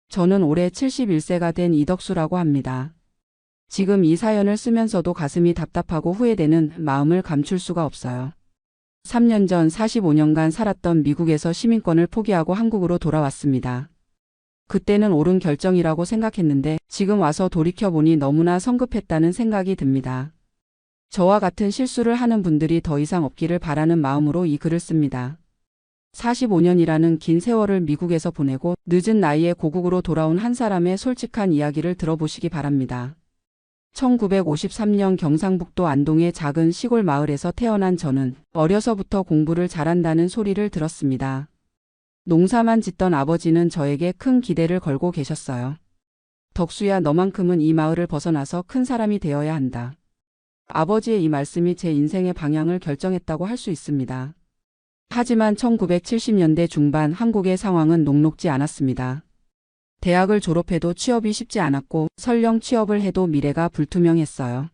저는 올해 71세가 된 이덕수라고 합니다. 지금 이 사연을 쓰면서도 가슴이 답답하고 후회되는 마음을 감출 수가 없어요. 3년 전 45년간 살았던 미국에서 시민권을 포기하고 한국으로 돌아왔습니다. 그때는 옳은 결정이라고 생각했는데 지금 와서 돌이켜보니 너무나 성급했다는 생각이 듭니다. 저와 같은 실수를 하는 분들이 더 이상 없기를 바라는 마음으로 이 글을 씁니다. 45년이라는 긴 세월을 미국에서 보내고 늦은 나이에 고국으로 돌아온 한 사람의 솔직한 이야기를 들어보시기 바랍니다. 1953년 경상북도 안동의 작은 시골 마을에서 태어난 저는 어려서부터 공부를 잘한다는 소리를 들었습니다. 농사만 짓던 아버지는 저에게 큰 기대를 걸고 계셨어요. 덕수야, 너만큼은 이 마을을 벗어나서 큰 사람이 되어야 한다. 아버지의 이 말씀이 제 인생의 방향을 결정했다고 할 수 있습니다. 하지만 1970년대 중반 한국의 상황은 녹록지 않았습니다. 대학을 졸업해도 취업이 쉽지 않았고 설령 취업을 해도 미래가 불투명했어요.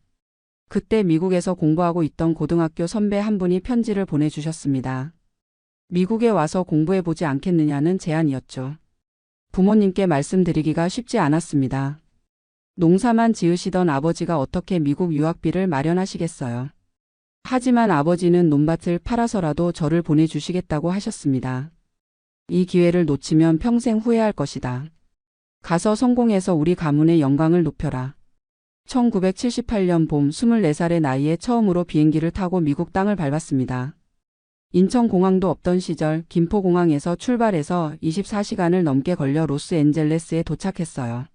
그때 미국에서 공부하고 있던 고등학교 선배 한 분이 편지를 보내주셨습니다. 미국에 와서 공부해보지 않겠느냐는 제안이었죠. 부모님께 말씀드리기가 쉽지 않았습니다. 농사만 지으시던 아버지가 어떻게 미국 유학비를 마련하시겠어요. 하지만 아버지는 논밭을 팔아서라도 저를 보내주시겠다고 하셨습니다. 이 기회를 놓치면 평생 후회할 것이다. 가서 성공해서 우리 가문의 영광을 높여라. 1978년 봄 24살의 나이에 처음으로 비행기를 타고 미국 땅을 밟았습니다. 인천공항도 없던 시절 김포공항에서 출발해서 24시간을 넘게 걸려 로스앤젤레스에 도착했어요.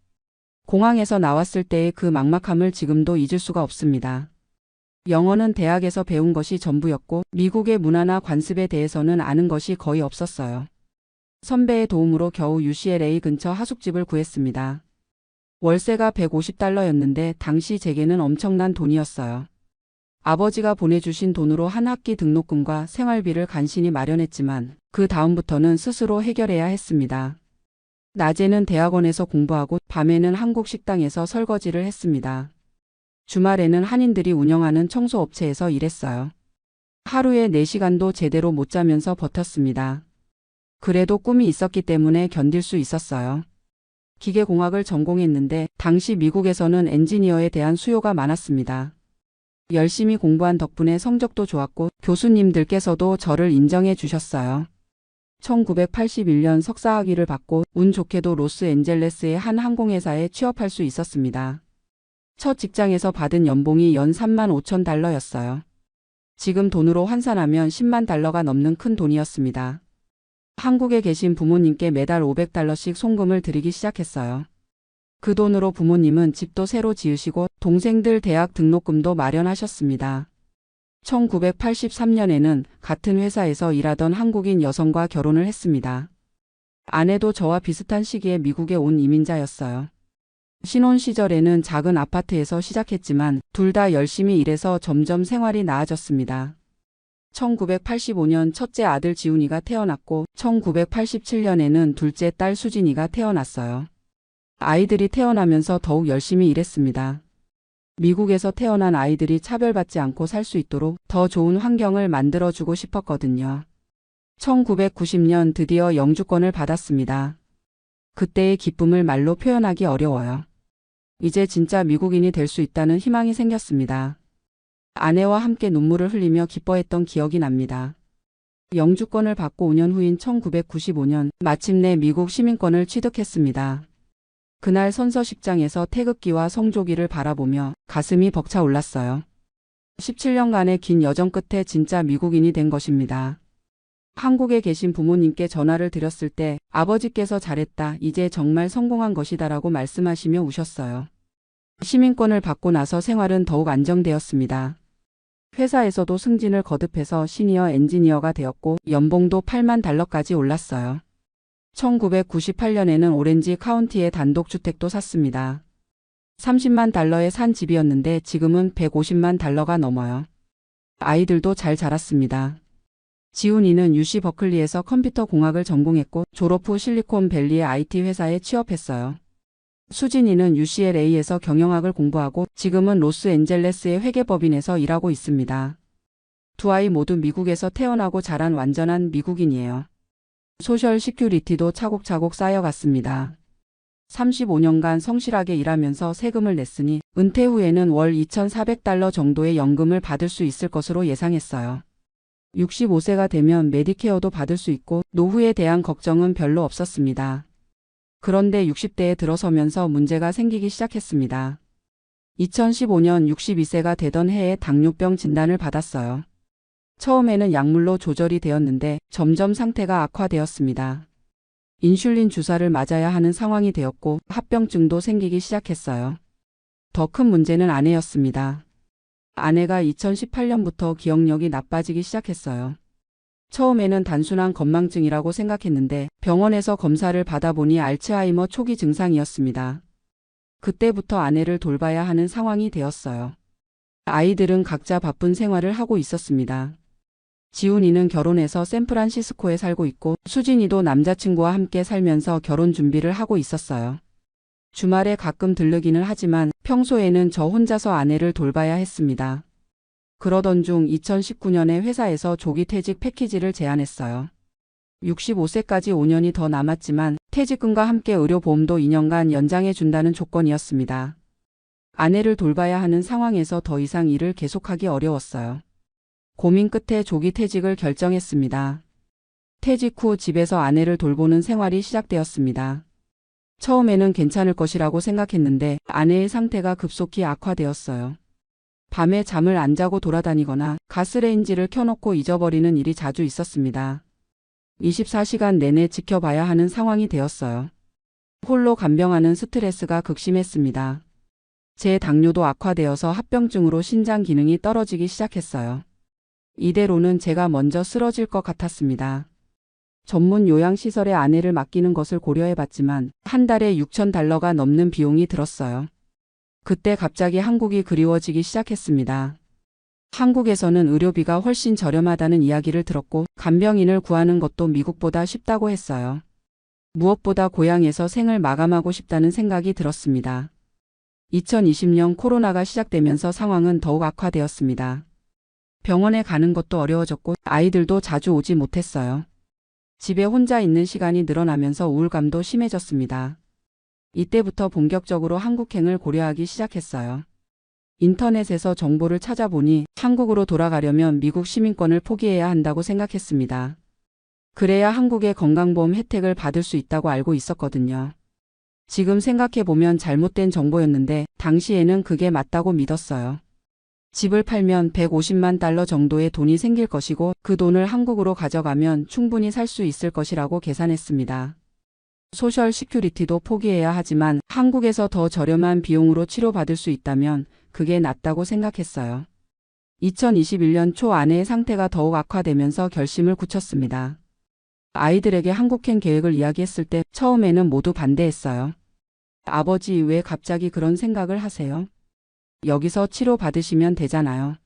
공항에서 나왔을 때의 그 막막함을 지금도 잊을 수가 없습니다. 영어는 대학에서 배운 것이 전부였고 미국의 문화나 관습에 대해서는 아는 것이 거의 없었어요. 선배의 도움으로 겨우 UCLA 근처 하숙집을 구했습니다. 월세가 $150였는데 당시 제게는 엄청난 돈이었어요. 아버지가 보내주신 돈으로 한 학기 등록금과 생활비를 간신히 마련했지만 그 다음부터는 스스로 해결해야 했습니다. 낮에는 대학원에서 공부하고 밤에는 한국 식당에서 설거지를 했습니다. 주말에는 한인들이 운영하는 청소업체에서 일했어요. 하루에 4시간도 제대로 못 자면서 버텼습니다. 그래도 꿈이 있었기 때문에 견딜 수 있었어요. 기계공학을 전공했는데 당시 미국에서는 엔지니어에 대한 수요가 많았습니다. 열심히 공부한 덕분에 성적도 좋았고 교수님들께서도 저를 인정해 주셨어요. 1981년 석사학위를 받고 운 좋게도 로스앤젤레스의 한 항공회사에 취업할 수 있었습니다. 첫 직장에서 받은 연봉이 연 $35,000였어요. 지금 돈으로 환산하면 $100,000가 넘는 큰 돈이었습니다. 한국에 계신 부모님께 매달 $500씩 송금을 드리기 시작했어요. 그 돈으로 부모님은 집도 새로 지으시고 동생들 대학 등록금도 마련하셨습니다. 1983년에는 같은 회사에서 일하던 한국인 여성과 결혼을 했습니다. 아내도 저와 비슷한 시기에 미국에 온 이민자였어요. 신혼 시절에는 작은 아파트에서 시작했지만 둘 다 열심히 일해서 점점 생활이 나아졌습니다. 1985년 첫째 아들 지훈이가 태어났고 1987년에는 둘째 딸 수진이가 태어났어요. 아이들이 태어나면서 더욱 열심히 일했습니다. 미국에서 태어난 아이들이 차별받지 않고 살 수 있도록 더 좋은 환경을 만들어주고 싶었거든요. 1990년 드디어 영주권을 받았습니다. 그때의 기쁨을 말로 표현하기 어려워요. 이제 진짜 미국인이 될 수 있다는 희망이 생겼습니다. 아내와 함께 눈물을 흘리며 기뻐했던 기억이 납니다. 영주권을 받고 5년 후인 1995년 마침내 미국 시민권을 취득했습니다. 그날 선서식장에서 태극기와 성조기를 바라보며 가슴이 벅차 올랐어요. 17년간의 긴 여정 끝에 진짜 미국인이 된 것입니다. 한국에 계신 부모님께 전화를 드렸을 때 아버지께서 잘했다, 이제 정말 성공한 것이다라고 말씀하시며 우셨어요. 시민권을 받고 나서 생활은 더욱 안정되었습니다. 회사에서도 승진을 거듭해서 시니어 엔지니어가 되었고 연봉도 $80,000까지 올랐어요. 1998년에는 오렌지 카운티에 단독주택도 샀습니다. $300,000에 산 집이었는데 지금은 $1,500,000가 넘어요. 아이들도 잘 자랐습니다. 지훈이는 UC 버클리에서 컴퓨터 공학을 전공했고 졸업 후 실리콘밸리의 IT 회사에 취업했어요. 수진이는 UCLA에서 경영학을 공부하고 지금은 로스앤젤레스의 회계법인에서 일하고 있습니다. 두 아이 모두 미국에서 태어나고 자란 완전한 미국인이에요. 소셜 시큐리티도 차곡차곡 쌓여갔습니다. 35년간 성실하게 일하면서 세금을 냈으니 은퇴 후에는 월 2,400달러 정도의 연금을 받을 수 있을 것으로 예상했어요. 65세가 되면 메디케어도 받을 수 있고 노후에 대한 걱정은 별로 없었습니다. 그런데 60대에 들어서면서 문제가 생기기 시작했습니다. 2015년 62세가 되던 해에 당뇨병 진단을 받았어요. 처음에는 약물로 조절이 되었는데 점점 상태가 악화되었습니다. 인슐린 주사를 맞아야 하는 상황이 되었고 합병증도 생기기 시작했어요. 더 큰 문제는 아내였습니다. 아내가 2018년부터 기억력이 나빠지기 시작했어요. 처음에는 단순한 건망증이라고 생각했는데 병원에서 검사를 받아보니 알츠하이머 초기 증상이었습니다. 그때부터 아내를 돌봐야 하는 상황이 되었어요. 아이들은 각자 바쁜 생활을 하고 있었습니다. 지훈이는 결혼해서 샌프란시스코에 살고 있고 수진이도 남자친구와 함께 살면서 결혼 준비를 하고 있었어요. 주말에 가끔 들르기는 하지만 평소에는 저 혼자서 아내를 돌봐야 했습니다. 그러던 중 2019년에 회사에서 조기 퇴직 패키지를 제안했어요. 65세까지 5년이 더 남았지만 퇴직금과 함께 의료보험도 2년간 연장해 준다는 조건이었습니다. 아내를 돌봐야 하는 상황에서 더 이상 일을 계속하기 어려웠어요. 고민 끝에 조기 퇴직을 결정했습니다. 퇴직 후 집에서 아내를 돌보는 생활이 시작되었습니다. 처음에는 괜찮을 것이라고 생각했는데 아내의 상태가 급속히 악화되었어요. 밤에 잠을 안 자고 돌아다니거나 가스레인지를 켜놓고 잊어버리는 일이 자주 있었습니다. 24시간 내내 지켜봐야 하는 상황이 되었어요. 홀로 간병하는 스트레스가 극심했습니다. 제 당뇨도 악화되어서 합병증으로 신장 기능이 떨어지기 시작했어요. 이대로는 제가 먼저 쓰러질 것 같았습니다. 전문 요양시설에 아내를 맡기는 것을 고려해봤지만 한 달에 6,000달러가 넘는 비용이 들었어요. 그때 갑자기 한국이 그리워지기 시작했습니다. 한국에서는 의료비가 훨씬 저렴하다는 이야기를 들었고 간병인을 구하는 것도 미국보다 쉽다고 했어요. 무엇보다 고향에서 생을 마감하고 싶다는 생각이 들었습니다. 2020년 코로나가 시작되면서 상황은 더욱 악화되었습니다. 병원에 가는 것도 어려워졌고 아이들도 자주 오지 못했어요. 집에 혼자 있는 시간이 늘어나면서 우울감도 심해졌습니다. 이때부터 본격적으로 한국행을 고려하기 시작했어요. 인터넷에서 정보를 찾아보니 한국으로 돌아가려면 미국 시민권을 포기해야 한다고 생각했습니다. 그래야 한국의 건강보험 혜택을 받을 수 있다고 알고 있었거든요. 지금 생각해보면 잘못된 정보였는데 당시에는 그게 맞다고 믿었어요. 집을 팔면 150만 달러 정도의 돈이 생길 것이고 그 돈을 한국으로 가져가면 충분히 살 수 있을 것이라고 계산했습니다. 소셜 시큐리티도 포기해야 하지만 한국에서 더 저렴한 비용으로 치료받을 수 있다면 그게 낫다고 생각했어요. 2021년 초 아내의 상태가 더욱 악화되면서 결심을 굳혔습니다. 아이들에게 한국행 계획을 이야기했을 때 처음에는 모두 반대했어요. 아버지, 왜 갑자기 그런 생각을 하세요? 여기서 치료받으시면 되잖아요.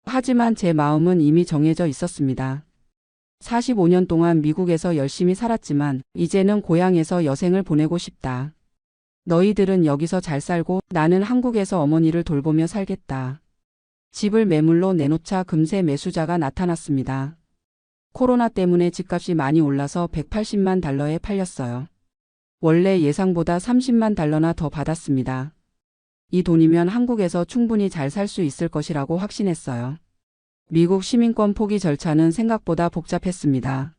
하지만 제 마음은 이미 정해져 있었습니다. 45년 동안 미국에서 열심히 살았지만 이제는 고향에서 여생을 보내고 싶다. 너희들은 여기서 잘 살고 나는 한국에서 어머니를 돌보며 살겠다. 집을 매물로 내놓자 금세 매수자가 나타났습니다. 코로나 때문에 집값이 많이 올라서 180만 달러에 팔렸어요. 원래 예상보다 30만 달러나 더 받았습니다. 이 돈이면 한국에서 충분히 잘 살 수 있을 것이라고 확신했어요. 미국 시민권 포기 절차는 생각보다 복잡했습니다.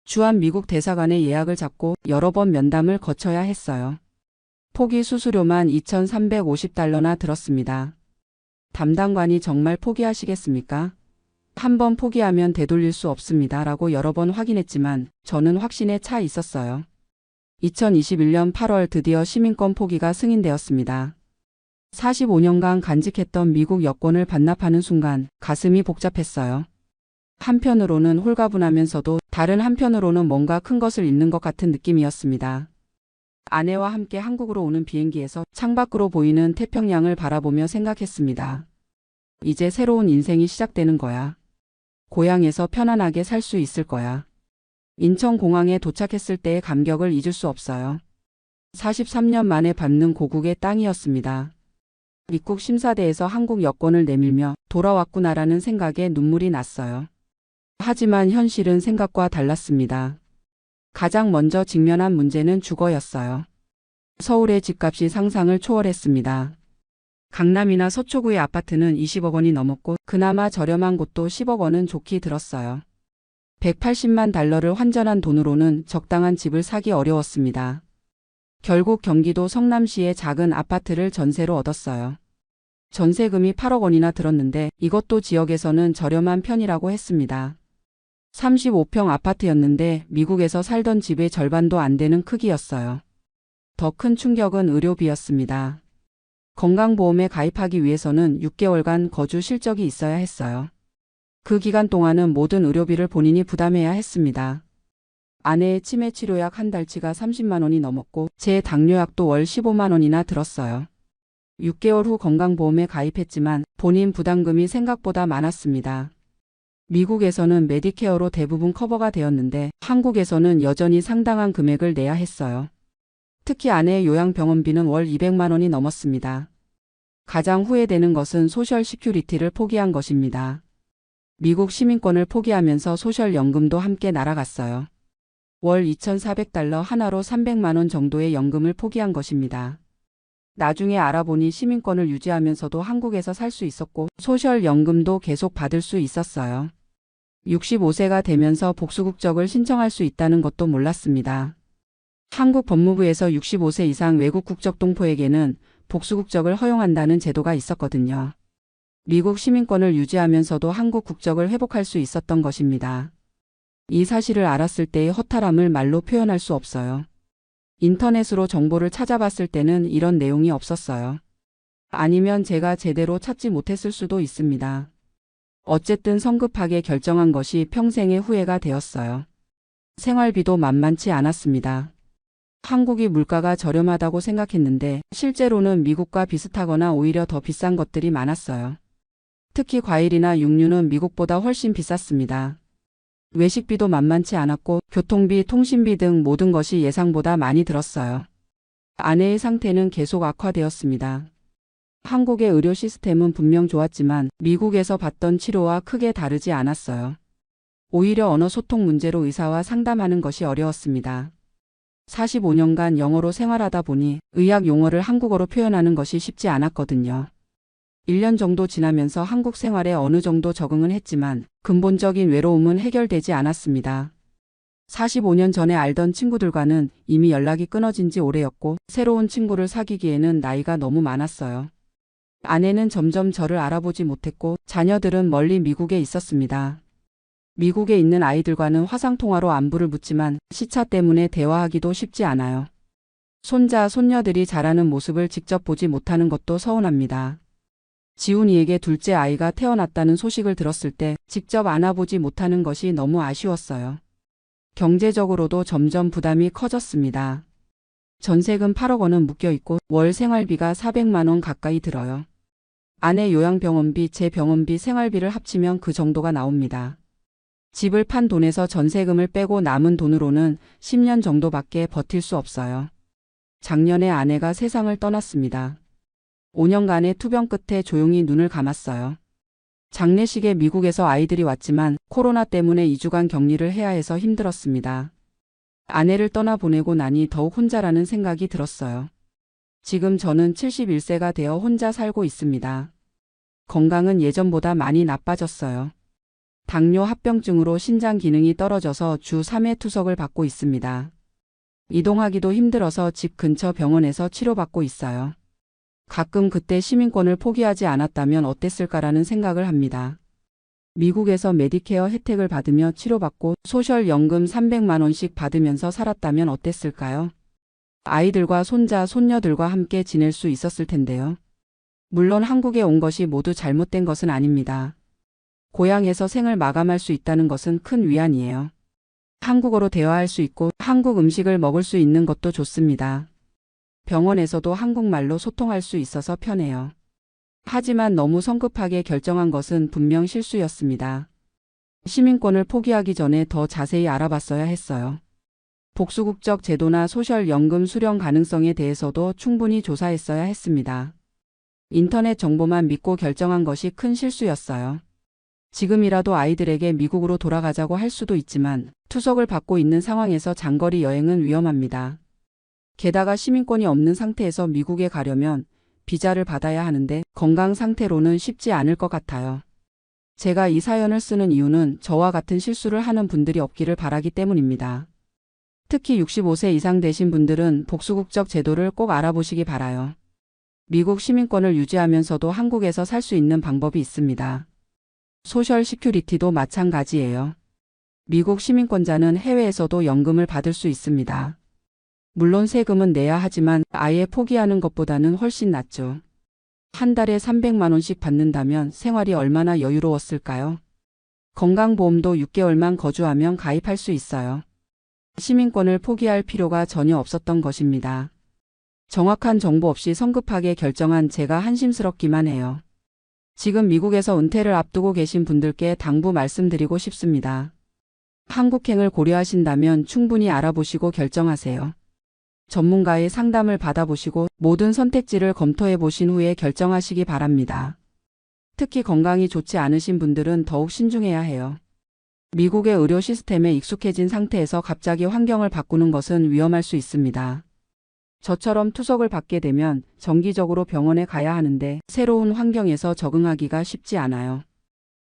주한 미국 대사관에 예약을 잡고 여러 번 면담을 거쳐야 했어요. 포기 수수료만 2,350달러나 들었습니다. 담당관이 정말 포기하시겠습니까? 한 번 포기하면 되돌릴 수 없습니다. 라고 여러 번 확인했지만 저는 확신에 차 있었어요. 2021년 8월 드디어 시민권 포기가 승인되었습니다. 45년간 간직했던 미국 여권을 반납하는 순간 가슴이 복잡했어요. 한편으로는 홀가분하면서도 다른 한편으로는 뭔가 큰 것을 잃는 것 같은 느낌이었습니다. 아내와 함께 한국으로 오는 비행기에서 창밖으로 보이는 태평양을 바라보며 생각했습니다. 이제 새로운 인생이 시작되는 거야. 고향에서 편안하게 살 수 있을 거야. 인천공항에 도착했을 때의 감격을 잊을 수 없어요. 43년 만에 밟는 고국의 땅이었습니다. 입국 심사대에서 한국 여권을 내밀며 돌아왔구나라는 생각에 눈물이 났어요. 하지만 현실은 생각과 달랐습니다. 가장 먼저 직면한 문제는 주거였어요. 서울의 집값이 상상을 초월했습니다. 강남이나 서초구의 아파트는 20억 원이 넘었고 그나마 저렴한 곳도 10억 원은 좋게 들었어요. 180만 달러를 환전한 돈으로는 적당한 집을 사기 어려웠습니다. 결국 경기도 성남시의 작은 아파트를 전세로 얻었어요. 전세금이 8억 원이나 들었는데 이것도 지역에서는 저렴한 편이라고 했습니다. 35평 아파트였는데 미국에서 살던 집의 절반도 안 되는 크기였어요. 더 큰 충격은 의료비였습니다. 건강보험에 가입하기 위해서는 6개월간 거주 실적이 있어야 했어요. 그 기간 동안은 모든 의료비를 본인이 부담해야 했습니다. 아내의 치매 치료약 한 달치가 30만 원이 넘었고 제 당뇨약도 월 15만 원이나 들었어요. 6개월 후 건강보험에 가입했지만 본인 부담금이 생각보다 많았습니다. 미국에서는 메디케어로 대부분 커버가 되었는데 한국에서는 여전히 상당한 금액을 내야 했어요. 특히 아내의 요양병원비는 월 200만 원이 넘었습니다. 가장 후회되는 것은 소셜 시큐리티를 포기한 것입니다. 미국 시민권을 포기하면서 소셜연금도 함께 날아갔어요. 월 2,400달러 하나로 300만 원 정도의 연금을 포기한 것입니다. 나중에 알아보니 시민권을 유지하면서도 한국에서 살 수 있었고 소셜연금도 계속 받을 수 있었어요. 65세가 되면서 복수국적을 신청할 수 있다는 것도 몰랐습니다. 한국 법무부에서 65세 이상 외국 국적 동포에게는 복수국적을 허용한다는 제도가 있었거든요. 미국 시민권을 유지하면서도 한국 국적을 회복할 수 있었던 것입니다. 이 사실을 알았을 때의 허탈함을 말로 표현할 수 없어요. 인터넷으로 정보를 찾아봤을 때는 이런 내용이 없었어요. 아니면 제가 제대로 찾지 못했을 수도 있습니다. 어쨌든 성급하게 결정한 것이 평생의 후회가 되었어요. 생활비도 만만치 않았습니다. 한국이 물가가 저렴하다고 생각했는데 실제로는 미국과 비슷하거나 오히려 더 비싼 것들이 많았어요. 특히 과일이나 육류는 미국보다 훨씬 비쌌습니다. 외식비도 만만치 않았고 교통비, 통신비 등 모든 것이 예상보다 많이 들었어요. 아내의 상태는 계속 악화되었습니다. 한국의 의료 시스템은 분명 좋았지만 미국에서 받던 치료와 크게 다르지 않았어요. 오히려 언어 소통 문제로 의사와 상담하는 것이 어려웠습니다. 45년간 영어로 생활하다 보니 의학 용어를 한국어로 표현하는 것이 쉽지 않았거든요. 1년 정도 지나면서 한국 생활에 어느 정도 적응은 했지만 근본적인 외로움은 해결되지 않았습니다. 45년 전에 알던 친구들과는 이미 연락이 끊어진 지 오래였고 새로운 친구를 사귀기에는 나이가 너무 많았어요. 아내는 점점 저를 알아보지 못했고 자녀들은 멀리 미국에 있었습니다. 미국에 있는 아이들과는 화상통화로 안부를 묻지만 시차 때문에 대화하기도 쉽지 않아요. 손자, 손녀들이 자라는 모습을 직접 보지 못하는 것도 서운합니다. 지훈이에게 둘째 아이가 태어났다는 소식을 들었을 때 직접 안아보지 못하는 것이 너무 아쉬웠어요. 경제적으로도 점점 부담이 커졌습니다. 전세금 8억 원은 묶여있고 월 생활비가 400만 원 가까이 들어요. 아내 요양병원비, 제 병원비, 생활비를 합치면 그 정도가 나옵니다. 집을 판 돈에서 전세금을 빼고 남은 돈으로는 10년 정도밖에 버틸 수 없어요. 작년에 아내가 세상을 떠났습니다. 5년간의 투병 끝에 조용히 눈을 감았어요. 장례식에 미국에서 아이들이 왔지만 코로나 때문에 2주간 격리를 해야 해서 힘들었습니다. 아내를 떠나보내고 나니 더욱 혼자라는 생각이 들었어요. 지금 저는 71세가 되어 혼자 살고 있습니다. 건강은 예전보다 많이 나빠졌어요. 당뇨 합병증으로 신장 기능이 떨어져서 주 3회 투석을 받고 있습니다. 이동하기도 힘들어서 집 근처 병원에서 치료받고 있어요. 가끔 그때 시민권을 포기하지 않았다면 어땠을까라는 생각을 합니다. 미국에서 메디케어 혜택을 받으며 치료받고 소셜연금 300만 원씩 받으면서 살았다면 어땠을까요? 아이들과 손자, 손녀들과 함께 지낼 수 있었을 텐데요. 물론 한국에 온 것이 모두 잘못된 것은 아닙니다. 고향에서 생을 마감할 수 있다는 것은 큰 위안이에요. 한국어로 대화할 수 있고 한국 음식을 먹을 수 있는 것도 좋습니다. 병원에서도 한국말로 소통할 수 있어서 편해요. 하지만 너무 성급하게 결정한 것은 분명 실수였습니다. 시민권을 포기하기 전에 더 자세히 알아봤어야 했어요. 복수국적 제도나 소셜연금 수령 가능성에 대해서도 충분히 조사했어야 했습니다. 인터넷 정보만 믿고 결정한 것이 큰 실수였어요. 지금이라도 아이들에게 미국으로 돌아가자고 할 수도 있지만 투석을 받고 있는 상황에서 장거리 여행은 위험합니다. 게다가 시민권이 없는 상태에서 미국에 가려면 비자를 받아야 하는데 건강 상태로는 쉽지 않을 것 같아요. 제가 이 사연을 쓰는 이유는 저와 같은 실수를 하는 분들이 없기를 바라기 때문입니다. 특히 65세 이상 되신 분들은 복수국적 제도를 꼭 알아보시기 바라요. 미국 시민권을 유지하면서도 한국에서 살 수 있는 방법이 있습니다. 소셜 시큐리티도 마찬가지예요. 미국 시민권자는 해외에서도 연금을 받을 수 있습니다. 물론 세금은 내야 하지만 아예 포기하는 것보다는 훨씬 낫죠. 한 달에 300만 원씩 받는다면 생활이 얼마나 여유로웠을까요? 건강보험도 6개월만 거주하면 가입할 수 있어요. 시민권을 포기할 필요가 전혀 없었던 것입니다. 정확한 정보 없이 성급하게 결정한 제가 한심스럽기만 해요. 지금 미국에서 은퇴를 앞두고 계신 분들께 당부 말씀드리고 싶습니다. 한국행을 고려하신다면 충분히 알아보시고 결정하세요. 전문가의 상담을 받아보시고 모든 선택지를 검토해 보신 후에 결정하시기 바랍니다. 특히 건강이 좋지 않으신 분들은 더욱 신중해야 해요. 미국의 의료 시스템에 익숙해진 상태에서 갑자기 환경을 바꾸는 것은 위험할 수 있습니다. 저처럼 투석을 받게 되면 정기적으로 병원에 가야 하는데 새로운 환경에서 적응하기가 쉽지 않아요.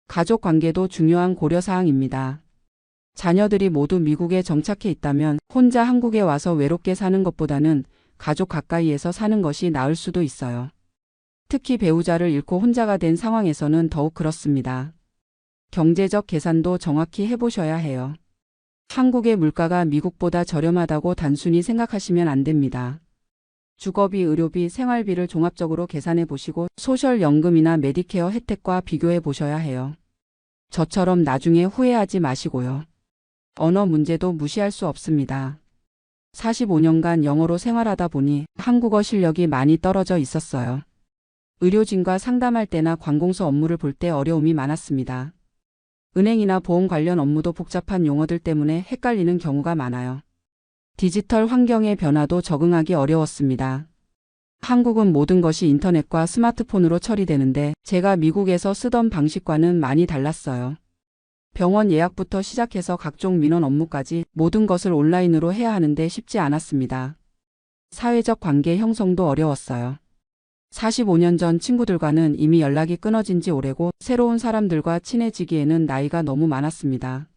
가족 관계도 중요한 고려사항입니다. 자녀들이 모두 미국에 정착해 있다면 혼자 한국에 와서 외롭게 사는 것보다는 가족 가까이에서 사는 것이 나을 수도 있어요. 특히 배우자를 잃고 혼자가 된 상황에서는 더욱 그렇습니다. 경제적 계산도 정확히 해보셔야 해요. 한국의 물가가 미국보다 저렴하다고 단순히 생각하시면 안 됩니다. 주거비, 의료비, 생활비를 종합적으로 계산해 보시고 소셜연금이나 메디케어 혜택과 비교해 보셔야 해요. 저처럼 나중에 후회하지 마시고요. 언어 문제도 무시할 수 없습니다. 45년간 영어로 생활하다 보니 한국어 실력이 많이 떨어져 있었어요. 의료진과 상담할 때나 관공서 업무를 볼 때 어려움이 많았습니다. 은행이나 보험 관련 업무도 복잡한 용어들 때문에 헷갈리는 경우가 많아요. 디지털 환경의 변화도 적응하기 어려웠습니다. 한국은 모든 것이 인터넷과 스마트폰으로 처리되는데 제가 미국에서 쓰던 방식과는 많이 달랐어요. 병원 예약부터 시작해서 각종 민원 업무까지 모든 것을 온라인으로 해야 하는데 쉽지 않았습니다. 사회적 관계 형성도 어려웠어요. 45년 전 친구들과는 이미 연락이 끊어진 지 오래고 새로운 사람들과 친해지기에는 나이가 너무 많았습니다.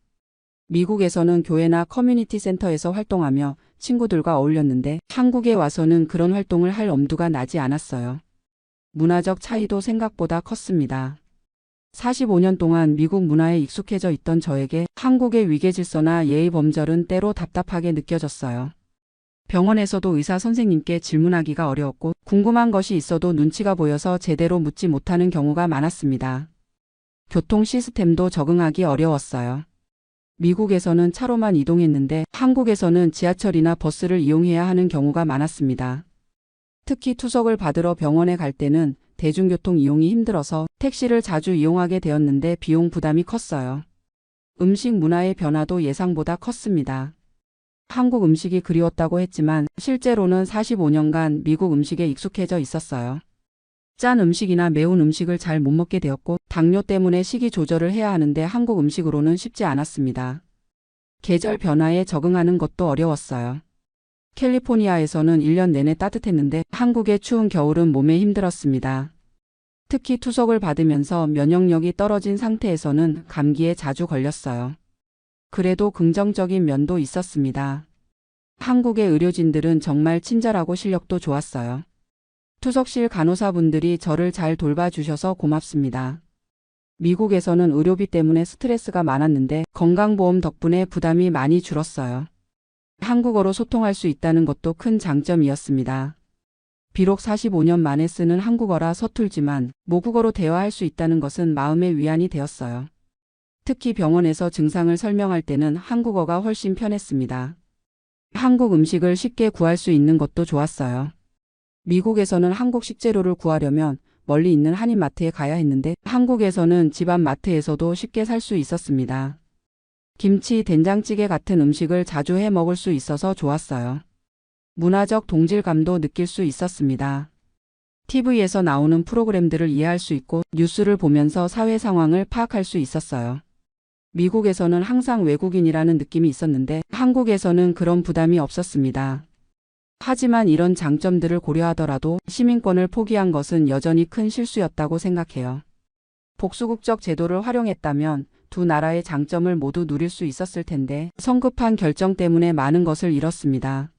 미국에서는 교회나 커뮤니티 센터에서 활동하며 친구들과 어울렸는데 한국에 와서는 그런 활동을 할 엄두가 나지 않았어요. 문화적 차이도 생각보다 컸습니다. 45년 동안 미국 문화에 익숙해져 있던 저에게 한국의 위계질서나 예의 범절은 때로 답답하게 느껴졌어요. 병원에서도 의사 선생님께 질문하기가 어려웠고 궁금한 것이 있어도 눈치가 보여서 제대로 묻지 못하는 경우가 많았습니다. 교통 시스템도 적응하기 어려웠어요. 미국에서는 차로만 이동했는데 한국에서는 지하철이나 버스를 이용해야 하는 경우가 많았습니다. 특히 투석을 받으러 병원에 갈 때는 대중교통 이용이 힘들어서 택시를 자주 이용하게 되었는데 비용 부담이 컸어요. 음식 문화의 변화도 예상보다 컸습니다. 한국 음식이 그리웠다고 했지만 실제로는 45년간 미국 음식에 익숙해져 있었어요. 짠 음식이나 매운 음식을 잘 못 먹게 되었고 당뇨 때문에 식이 조절을 해야 하는데 한국 음식으로는 쉽지 않았습니다. 계절 변화에 적응하는 것도 어려웠어요. 캘리포니아에서는 1년 내내 따뜻했는데 한국의 추운 겨울은 몸에 힘들었습니다. 특히 투석을 받으면서 면역력이 떨어진 상태에서는 감기에 자주 걸렸어요. 그래도 긍정적인 면도 있었습니다. 한국의 의료진들은 정말 친절하고 실력도 좋았어요. 투석실 간호사분들이 저를 잘 돌봐주셔서 고맙습니다. 미국에서는 의료비 때문에 스트레스가 많았는데 건강보험 덕분에 부담이 많이 줄었어요. 한국어로 소통할 수 있다는 것도 큰 장점이었습니다. 비록 45년 만에 쓰는 한국어라 서툴지만 모국어로 대화할 수 있다는 것은 마음의 위안이 되었어요. 특히 병원에서 증상을 설명할 때는 한국어가 훨씬 편했습니다. 한국 음식을 쉽게 구할 수 있는 것도 좋았어요. 미국에서는 한국 식재료를 구하려면 멀리 있는 한인마트에 가야 했는데 한국에서는 집 앞 마트에서도 쉽게 살 수 있었습니다. 김치, 된장찌개 같은 음식을 자주 해 먹을 수 있어서 좋았어요. 문화적 동질감도 느낄 수 있었습니다. TV에서 나오는 프로그램들을 이해할 수 있고 뉴스를 보면서 사회 상황을 파악할 수 있었어요. 미국에서는 항상 외국인이라는 느낌이 있었는데 한국에서는 그런 부담이 없었습니다. 하지만 이런 장점들을 고려하더라도 시민권을 포기한 것은 여전히 큰 실수였다고 생각해요. 복수국적 제도를 활용했다면 두 나라의 장점을 모두 누릴 수 있었을 텐데 성급한 결정 때문에 많은 것을 잃었습니다.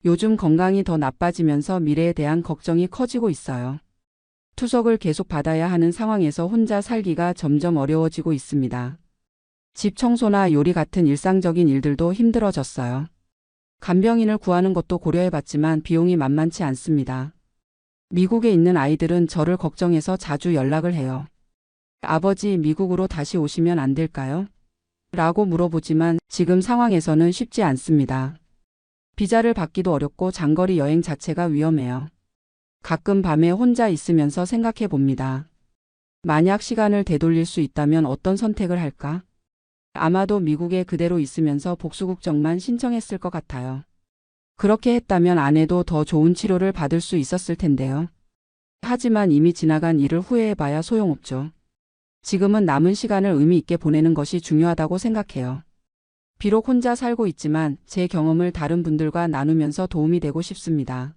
요즘 건강이 더 나빠지면서 미래에 대한 걱정이 커지고 있어요. 투석을 계속 받아야 하는 상황에서 혼자 살기가 점점 어려워지고 있습니다. 집 청소나 요리 같은 일상적인 일들도 힘들어졌어요. 간병인을 구하는 것도 고려해봤지만 비용이 만만치 않습니다. 미국에 있는 아이들은 저를 걱정해서 자주 연락을 해요. 아버지, 미국으로 다시 오시면 안 될까요? 라고 물어보지만 지금 상황에서는 쉽지 않습니다. 비자를 받기도 어렵고 장거리 여행 자체가 위험해요. 가끔 밤에 혼자 있으면서 생각해 봅니다. 만약 시간을 되돌릴 수 있다면 어떤 선택을 할까? 아마도 미국에 그대로 있으면서 복수국적만 신청했을 것 같아요. 그렇게 했다면 아내도 더 좋은 치료를 받을 수 있었을 텐데요. 하지만 이미 지나간 일을 후회해봐야 소용없죠. 지금은 남은 시간을 의미 있게 보내는 것이 중요하다고 생각해요. 비록 혼자 살고 있지만 제 경험을 다른 분들과 나누면서 도움이 되고 싶습니다.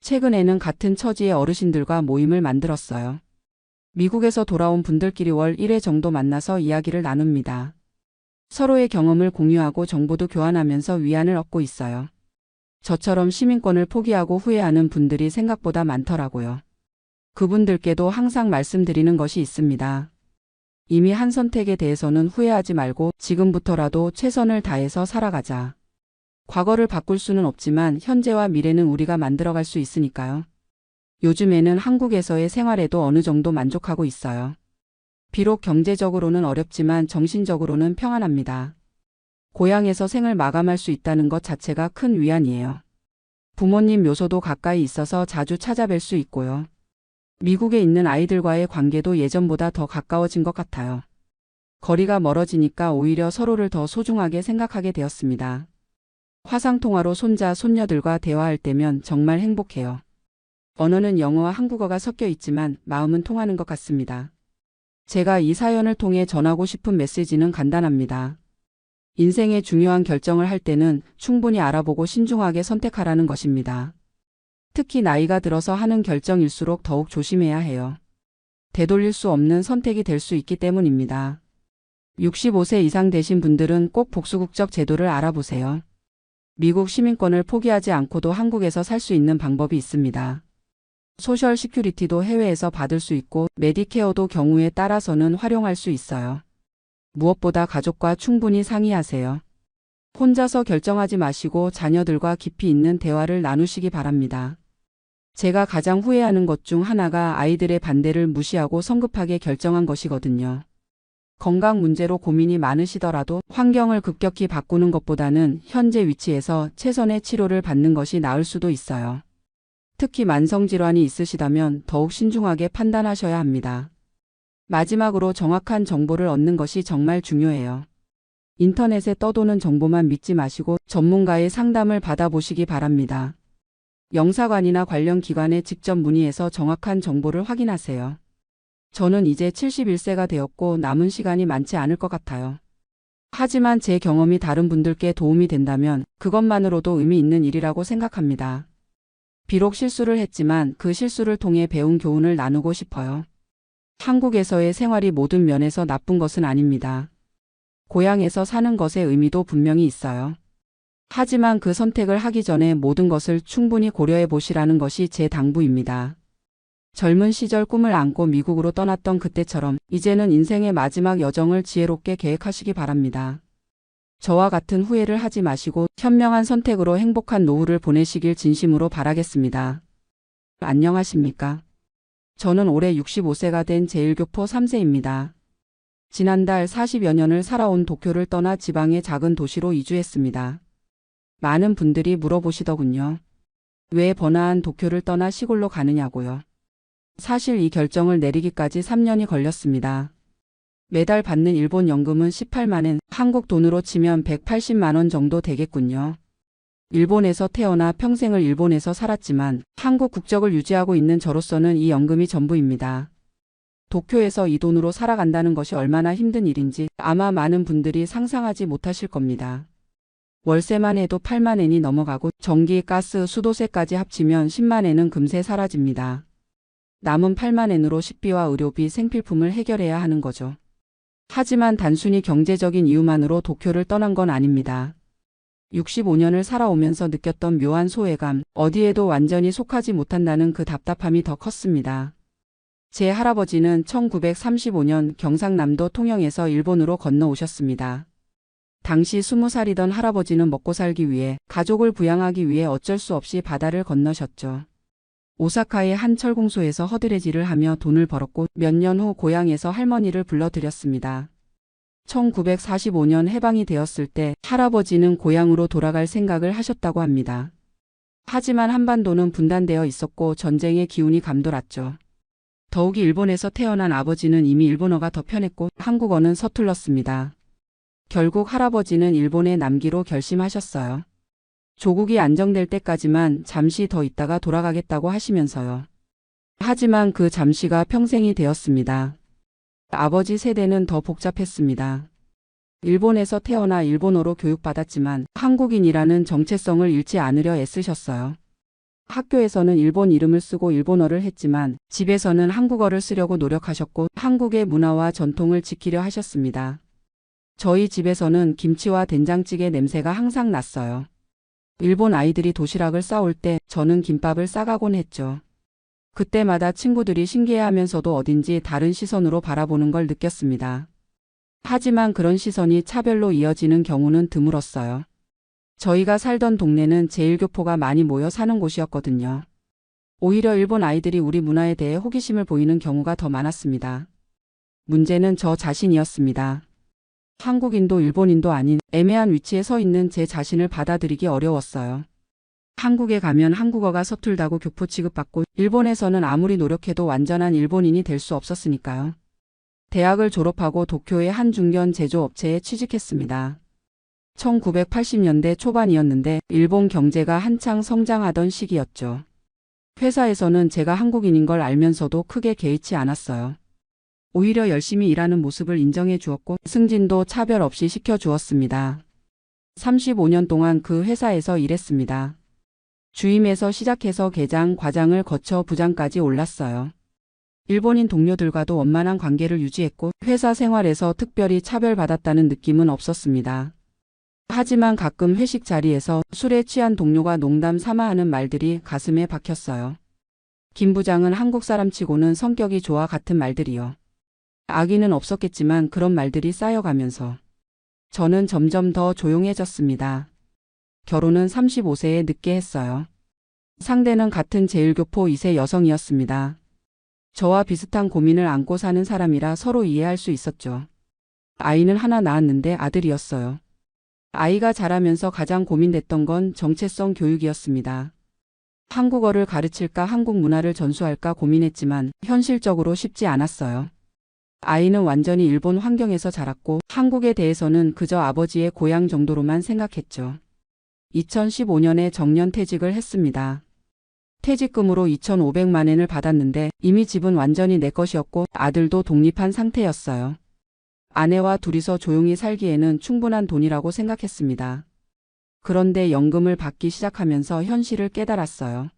최근에는 같은 처지의 어르신들과 모임을 만들었어요. 미국에서 돌아온 분들끼리 월 1회 정도 만나서 이야기를 나눕니다. 서로의 경험을 공유하고 정보도 교환하면서 위안을 얻고 있어요. 저처럼 시민권을 포기하고 후회하는 분들이 생각보다 많더라고요. 그분들께도 항상 말씀드리는 것이 있습니다. 이미 한 선택에 대해서는 후회하지 말고 지금부터라도 최선을 다해서 살아가자. 과거를 바꿀 수는 없지만 현재와 미래는 우리가 만들어갈 수 있으니까요. 요즘에는 한국에서의 생활에도 어느 정도 만족하고 있어요. 비록 경제적으로는 어렵지만 정신적으로는 평안합니다. 고향에서 생을 마감할 수 있다는 것 자체가 큰 위안이에요. 부모님 묘소도 가까이 있어서 자주 찾아뵐 수 있고요. 미국에 있는 아이들과의 관계도 예전보다 더 가까워진 것 같아요. 거리가 멀어지니까 오히려 서로를 더 소중하게 생각하게 되었습니다. 화상통화로 손자, 손녀들과 대화할 때면 정말 행복해요. 언어는 영어와 한국어가 섞여 있지만 마음은 통하는 것 같습니다. 제가 이 사연을 통해 전하고 싶은 메시지는 간단합니다. 인생의 중요한 결정을 할 때는 충분히 알아보고 신중하게 선택하라는 것입니다. 특히 나이가 들어서 하는 결정일수록 더욱 조심해야 해요. 되돌릴 수 없는 선택이 될 수 있기 때문입니다. 65세 이상 되신 분들은 꼭 복수국적 제도를 알아보세요. 미국 시민권을 포기하지 않고도 한국에서 살 수 있는 방법이 있습니다. 소셜 시큐리티도 해외에서 받을 수 있고 메디케어도 경우에 따라서는 활용할 수 있어요. 무엇보다 가족과 충분히 상의하세요. 혼자서 결정하지 마시고 자녀들과 깊이 있는 대화를 나누시기 바랍니다. 제가 가장 후회하는 것 중 하나가 아이들의 반대를 무시하고 성급하게 결정한 것이거든요. 건강 문제로 고민이 많으시더라도 환경을 급격히 바꾸는 것보다는 현재 위치에서 최선의 치료를 받는 것이 나을 수도 있어요. 특히 만성질환이 있으시다면 더욱 신중하게 판단하셔야 합니다. 마지막으로 정확한 정보를 얻는 것이 정말 중요해요. 인터넷에 떠도는 정보만 믿지 마시고 전문가의 상담을 받아보시기 바랍니다. 영사관이나 관련 기관에 직접 문의해서 정확한 정보를 확인하세요. 저는 이제 71세가 되었고 남은 시간이 많지 않을 것 같아요. 하지만 제 경험이 다른 분들께 도움이 된다면 그것만으로도 의미 있는 일이라고 생각합니다. 비록 실수를 했지만 그 실수를 통해 배운 교훈을 나누고 싶어요. 한국에서의 생활이 모든 면에서 나쁜 것은 아닙니다. 고향에서 사는 것의 의미도 분명히 있어요. 하지만 그 선택을 하기 전에 모든 것을 충분히 고려해 보시라는 것이 제 당부입니다. 젊은 시절 꿈을 안고 미국으로 떠났던 그때처럼 이제는 인생의 마지막 여정을 지혜롭게 계획하시기 바랍니다. 저와 같은 후회를 하지 마시고 현명한 선택으로 행복한 노후를 보내시길 진심으로 바라겠습니다. 안녕하십니까? 저는 올해 65세가 된 제1교포 3세입니다. 지난달 40여 년을 살아온 도쿄를 떠나 지방의 작은 도시로 이주했습니다. 많은 분들이 물어보시더군요. 왜 번화한 도쿄를 떠나 시골로 가느냐고요. 사실 이 결정을 내리기까지 3년이 걸렸습니다. 매달 받는 일본 연금은 18만엔, 한국 돈으로 치면 180만 원 정도 되겠군요. 일본에서 태어나 평생을 일본에서 살았지만 한국 국적을 유지하고 있는 저로서는 이 연금이 전부입니다. 도쿄에서 이 돈으로 살아간다는 것이 얼마나 힘든 일인지 아마 많은 분들이 상상하지 못하실 겁니다. 월세만 해도 8만 엔이 넘어가고 전기, 가스, 수도세까지 합치면 10만 엔은 금세 사라집니다. 남은 8만 엔으로 식비와 의료비, 생필품을 해결해야 하는 거죠. 하지만 단순히 경제적인 이유만으로 도쿄를 떠난 건 아닙니다. 65년을 살아오면서 느꼈던 묘한 소외감, 어디에도 완전히 속하지 못한다는 그 답답함이 더 컸습니다. 제 할아버지는 1935년 경상남도 통영에서 일본으로 건너오셨습니다. 당시 20살이던 할아버지는 먹고 살기 위해, 가족을 부양하기 위해 어쩔 수 없이 바다를 건너셨죠. 오사카의 한 철공소에서 허드레질을 하며 돈을 벌었고 몇 년 후 고향에서 할머니를 불러들였습니다. 1945년 해방이 되었을 때 할아버지는 고향으로 돌아갈 생각을 하셨다고 합니다. 하지만 한반도는 분단되어 있었고 전쟁의 기운이 감돌았죠. 더욱이 일본에서 태어난 아버지는 이미 일본어가 더 편했고 한국어는 서툴렀습니다. 결국 할아버지는 일본에 남기로 결심하셨어요. 조국이 안정될 때까지만 잠시 더 있다가 돌아가겠다고 하시면서요. 하지만 그 잠시가 평생이 되었습니다. 아버지 세대는 더 복잡했습니다. 일본에서 태어나 일본어로 교육받았지만 한국인이라는 정체성을 잃지 않으려 애쓰셨어요. 학교에서는 일본 이름을 쓰고 일본어를 했지만 집에서는 한국어를 쓰려고 노력하셨고 한국의 문화와 전통을 지키려 하셨습니다. 저희 집에서는 김치와 된장찌개 냄새가 항상 났어요. 일본 아이들이 도시락을 싸올 때 저는 김밥을 싸가곤 했죠. 그때마다 친구들이 신기해하면서도 어딘지 다른 시선으로 바라보는 걸 느꼈습니다. 하지만 그런 시선이 차별로 이어지는 경우는 드물었어요. 저희가 살던 동네는 제1교포가 많이 모여 사는 곳이었거든요. 오히려 일본 아이들이 우리 문화에 대해 호기심을 보이는 경우가 더 많았습니다. 문제는 저 자신이었습니다. 한국인도 일본인도 아닌 애매한 위치에 서 있는 제 자신을 받아들이기 어려웠어요. 한국에 가면 한국어가 서툴다고 교포 취급받고 일본에서는 아무리 노력해도 완전한 일본인이 될 수 없었으니까요. 대학을 졸업하고 도쿄의 한 중견 제조업체에 취직했습니다. 1980년대 초반이었는데 일본 경제가 한창 성장하던 시기였죠. 회사에서는 제가 한국인인 걸 알면서도 크게 개의치 않았어요. 오히려 열심히 일하는 모습을 인정해 주었고 승진도 차별 없이 시켜 주었습니다. 35년 동안 그 회사에서 일했습니다. 주임에서 시작해서 계장, 과장을 거쳐 부장까지 올랐어요. 일본인 동료들과도 원만한 관계를 유지했고 회사 생활에서 특별히 차별받았다는 느낌은 없었습니다. 하지만 가끔 회식 자리에서 술에 취한 동료가 농담 삼아 하는 말들이 가슴에 박혔어요. 김 부장은 한국 사람치고는 성격이 좋아 같은 말들이요. 악의는 없었겠지만 그런 말들이 쌓여가면서 저는 점점 더 조용해졌습니다. 결혼은 35세에 늦게 했어요. 상대는 같은 제1교포 2세 여성이었습니다. 저와 비슷한 고민을 안고 사는 사람이라 서로 이해할 수 있었죠. 아이는 하나 낳았는데 아들이었어요. 아이가 자라면서 가장 고민됐던 건 정체성 교육이었습니다. 한국어를 가르칠까 한국 문화를 전수할까 고민했지만 현실적으로 쉽지 않았어요. 아이는 완전히 일본 환경에서 자랐고 한국에 대해서는 그저 아버지의 고향 정도로만 생각했죠. 2015년에 정년퇴직을 했습니다. 퇴직금으로 2,500만 엔을 받았는데 이미 집은 완전히 내 것이었고 아들도 독립한 상태였어요. 아내와 둘이서 조용히 살기에는 충분한 돈이라고 생각했습니다. 그런데 연금을 받기 시작하면서 현실을 깨달았어요.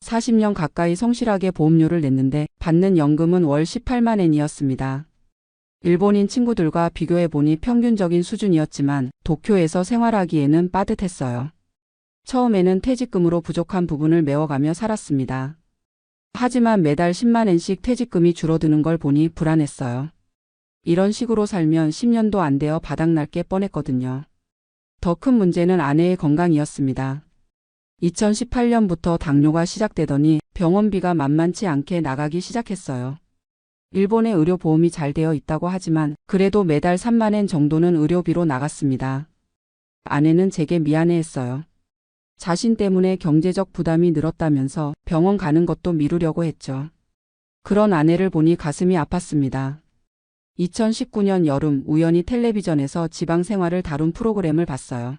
40년 가까이 성실하게 보험료를 냈는데 받는 연금은 월 18만 엔이었습니다. 일본인 친구들과 비교해보니 평균적인 수준이었지만 도쿄에서 생활하기에는 빠듯했어요. 처음에는 퇴직금으로 부족한 부분을 메워가며 살았습니다. 하지만 매달 10만 엔씩 퇴직금이 줄어드는 걸 보니 불안했어요. 이런 식으로 살면 10년도 안 되어 바닥날 게 뻔했거든요. 더 큰 문제는 아내의 건강이었습니다. 2018년부터 당뇨가 시작되더니 병원비가 만만치 않게 나가기 시작했어요. 일본의 의료보험이 잘 되어 있다고 하지만 그래도 매달 3만 엔 정도는 의료비로 나갔습니다. 아내는 제게 미안해했어요. 자신 때문에 경제적 부담이 늘었다면서 병원 가는 것도 미루려고 했죠. 그런 아내를 보니 가슴이 아팠습니다. 2019년 여름 우연히 텔레비전에서 지방 생활을 다룬 프로그램을 봤어요.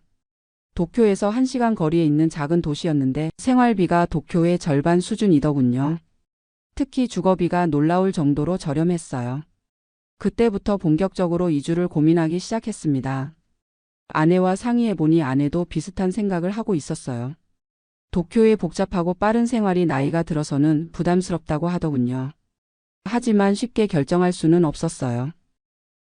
도쿄에서 1시간 거리에 있는 작은 도시였는데 생활비가 도쿄의 절반 수준이더군요. 특히 주거비가 놀라울 정도로 저렴했어요. 그때부터 본격적으로 이주를 고민하기 시작했습니다. 아내와 상의해보니 아내도 비슷한 생각을 하고 있었어요. 도쿄의 복잡하고 빠른 생활이 나이가 들어서는 부담스럽다고 하더군요. 하지만 쉽게 결정할 수는 없었어요.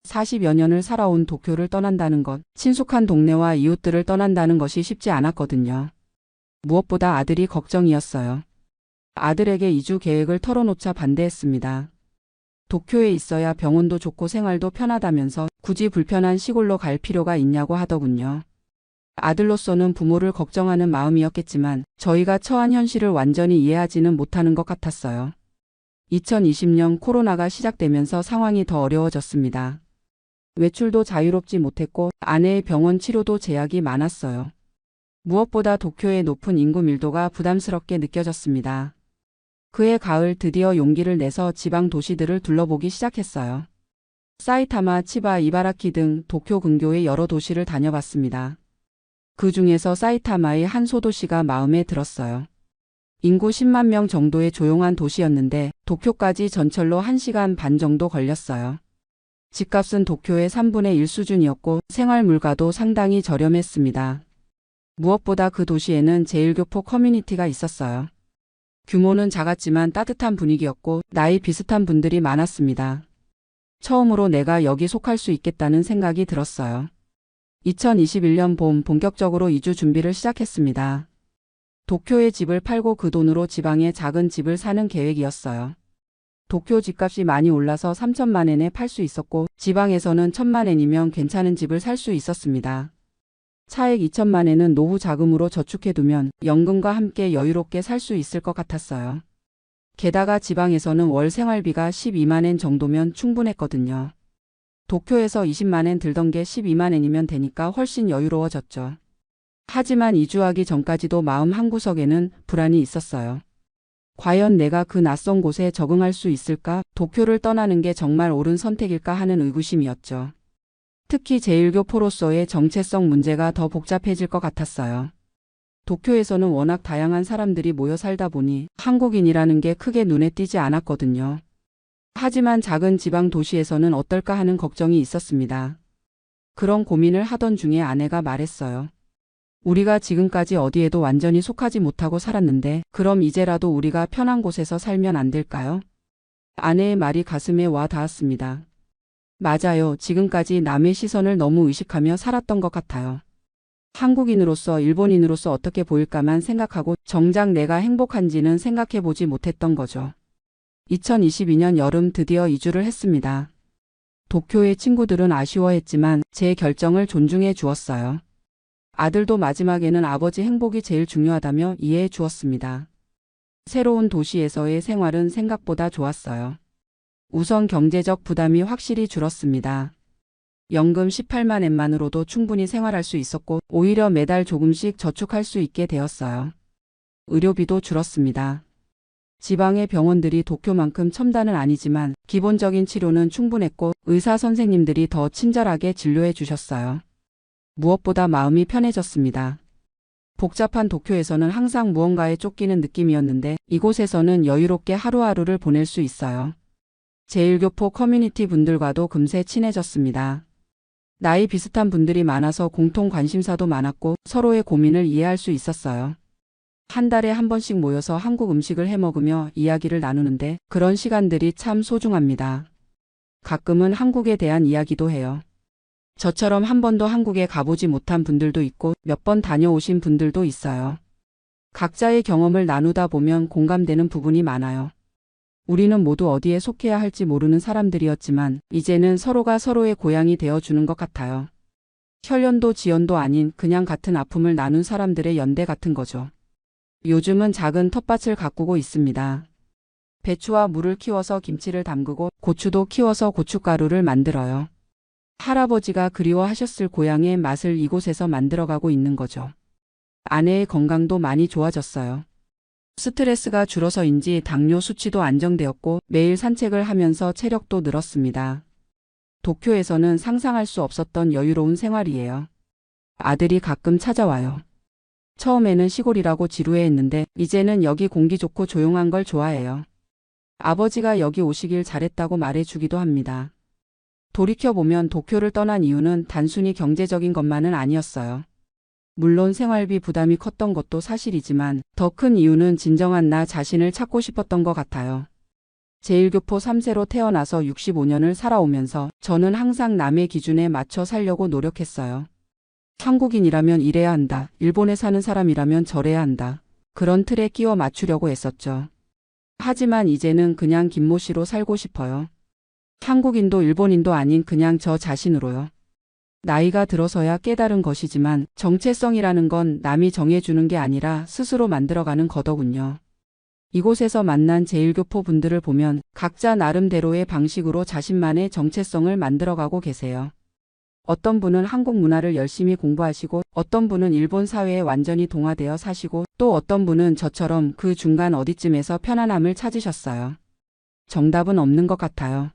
40여 년을 살아온 도쿄를 떠난다는 것, 친숙한 동네와 이웃들을 떠난다는 것이 쉽지 않았거든요. 무엇보다 아들이 걱정이었어요. 아들에게 이주 계획을 털어놓자 반대했습니다. 도쿄에 있어야 병원도 좋고 생활도 편하다면서 굳이 불편한 시골로 갈 필요가 있냐고 하더군요. 아들로서는 부모를 걱정하는 마음이었겠지만 저희가 처한 현실을 완전히 이해하지는 못하는 것 같았어요. 2020년 코로나가 시작되면서 상황이 더 어려워졌습니다. 외출도 자유롭지 못했고 아내의 병원 치료도 제약이 많았어요. 무엇보다 도쿄의 높은 인구 밀도가 부담스럽게 느껴졌습니다. 그해 가을 드디어 용기를 내서 지방 도시들을 둘러보기 시작했어요. 사이타마, 치바, 이바라키 등 도쿄 근교의 여러 도시를 다녀봤습니다. 그 중에서 사이타마의 한 소도시가 마음에 들었어요. 인구 10만 명 정도의 조용한 도시였는데 도쿄까지 전철로 1시간 반 정도 걸렸어요. 집값은 도쿄의 3분의 1 수준이었고 생활 물가도 상당히 저렴했습니다. 무엇보다 그 도시에는 제1교포 커뮤니티가 있었어요. 규모는 작았지만 따뜻한 분위기였고 나이 비슷한 분들이 많았습니다. 처음으로 내가 여기 속할 수 있겠다는 생각이 들었어요. 2021년 봄 본격적으로 이주 준비를 시작했습니다. 도쿄의 집을 팔고 그 돈으로 지방에 작은 집을 사는 계획이었어요. 도쿄 집값이 많이 올라서 3천만 엔에 팔 수 있었고 지방에서는 1천만 엔이면 괜찮은 집을 살 수 있었습니다. 차액 2천만 엔은 노후 자금으로 저축해두면 연금과 함께 여유롭게 살 수 있을 것 같았어요. 게다가 지방에서는 월 생활비가 12만 엔 정도면 충분했거든요. 도쿄에서 20만 엔 들던 게 12만 엔이면 되니까 훨씬 여유로워졌죠. 하지만 이주하기 전까지도 마음 한구석에는 불안이 있었어요. 과연 내가 그 낯선 곳에 적응할 수 있을까? 도쿄를 떠나는 게 정말 옳은 선택일까 하는 의구심이었죠. 특히 제1교포로서의 정체성 문제가 더 복잡해질 것 같았어요. 도쿄에서는 워낙 다양한 사람들이 모여 살다 보니 한국인이라는 게 크게 눈에 띄지 않았거든요. 하지만 작은 지방 도시에서는 어떨까 하는 걱정이 있었습니다. 그런 고민을 하던 중에 아내가 말했어요. 우리가 지금까지 어디에도 완전히 속하지 못하고 살았는데 그럼 이제라도 우리가 편한 곳에서 살면 안 될까요? 아내의 말이 가슴에 와 닿았습니다. 맞아요. 지금까지 남의 시선을 너무 의식하며 살았던 것 같아요. 한국인으로서 일본인으로서 어떻게 보일까만 생각하고 정작 내가 행복한지는 생각해 보지 못했던 거죠. 2022년 여름 드디어 이주를 했습니다. 도쿄의 친구들은 아쉬워했지만 제 결정을 존중해 주었어요. 아들도 마지막에는 아버지 행복이 제일 중요하다며 이해해 주었습니다. 새로운 도시에서의 생활은 생각보다 좋았어요. 우선 경제적 부담이 확실히 줄었습니다. 연금 18만 엔만으로도 충분히 생활할 수 있었고 오히려 매달 조금씩 저축할 수 있게 되었어요. 의료비도 줄었습니다. 지방의 병원들이 도쿄만큼 첨단은 아니지만 기본적인 치료는 충분했고 의사 선생님들이 더 친절하게 진료해 주셨어요. 무엇보다 마음이 편해졌습니다. 복잡한 도쿄에서는 항상 무언가에 쫓기는 느낌이었는데 이곳에서는 여유롭게 하루하루를 보낼 수 있어요. 제1교포 커뮤니티 분들과도 금세 친해졌습니다. 나이 비슷한 분들이 많아서 공통 관심사도 많았고 서로의 고민을 이해할 수 있었어요. 한 달에 한 번씩 모여서 한국 음식을 해 먹으며 이야기를 나누는데 그런 시간들이 참 소중합니다. 가끔은 한국에 대한 이야기도 해요. 저처럼 한 번도 한국에 가보지 못한 분들도 있고 몇 번 다녀오신 분들도 있어요. 각자의 경험을 나누다 보면 공감되는 부분이 많아요. 우리는 모두 어디에 속해야 할지 모르는 사람들이었지만 이제는 서로가 서로의 고향이 되어주는 것 같아요. 혈연도 지연도 아닌 그냥 같은 아픔을 나눈 사람들의 연대 같은 거죠. 요즘은 작은 텃밭을 가꾸고 있습니다. 배추와 물을 키워서 김치를 담그고 고추도 키워서 고춧가루를 만들어요. 할아버지가 그리워하셨을 고향의 맛을 이곳에서 만들어가고 있는 거죠. 아내의 건강도 많이 좋아졌어요. 스트레스가 줄어서인지 당뇨 수치도 안정되었고 매일 산책을 하면서 체력도 늘었습니다. 도쿄에서는 상상할 수 없었던 여유로운 생활이에요. 아들이 가끔 찾아와요. 처음에는 시골이라고 지루해했는데 이제는 여기 공기 좋고 조용한 걸 좋아해요. 아버지가 여기 오시길 잘했다고 말해주기도 합니다. 돌이켜보면 도쿄를 떠난 이유는 단순히 경제적인 것만은 아니었어요. 물론 생활비 부담이 컸던 것도 사실이지만 더 큰 이유는 진정한 나 자신을 찾고 싶었던 것 같아요. 제1교포 3세로 태어나서 65년을 살아오면서 저는 항상 남의 기준에 맞춰 살려고 노력했어요. 한국인이라면 이래야 한다. 일본에 사는 사람이라면 저래야 한다. 그런 틀에 끼워 맞추려고 했었죠. 하지만 이제는 그냥 김모 씨로 살고 싶어요. 한국인도 일본인도 아닌 그냥 저 자신으로요. 나이가 들어서야 깨달은 것이지만 정체성이라는 건 남이 정해주는 게 아니라 스스로 만들어가는 거더군요. 이곳에서 만난 제1교포 분들을 보면 각자 나름대로의 방식으로 자신만의 정체성을 만들어가고 계세요. 어떤 분은 한국 문화를 열심히 공부하시고 어떤 분은 일본 사회에 완전히 동화되어 사시고 또 어떤 분은 저처럼 그 중간 어디쯤에서 편안함을 찾으셨어요. 정답은 없는 것 같아요.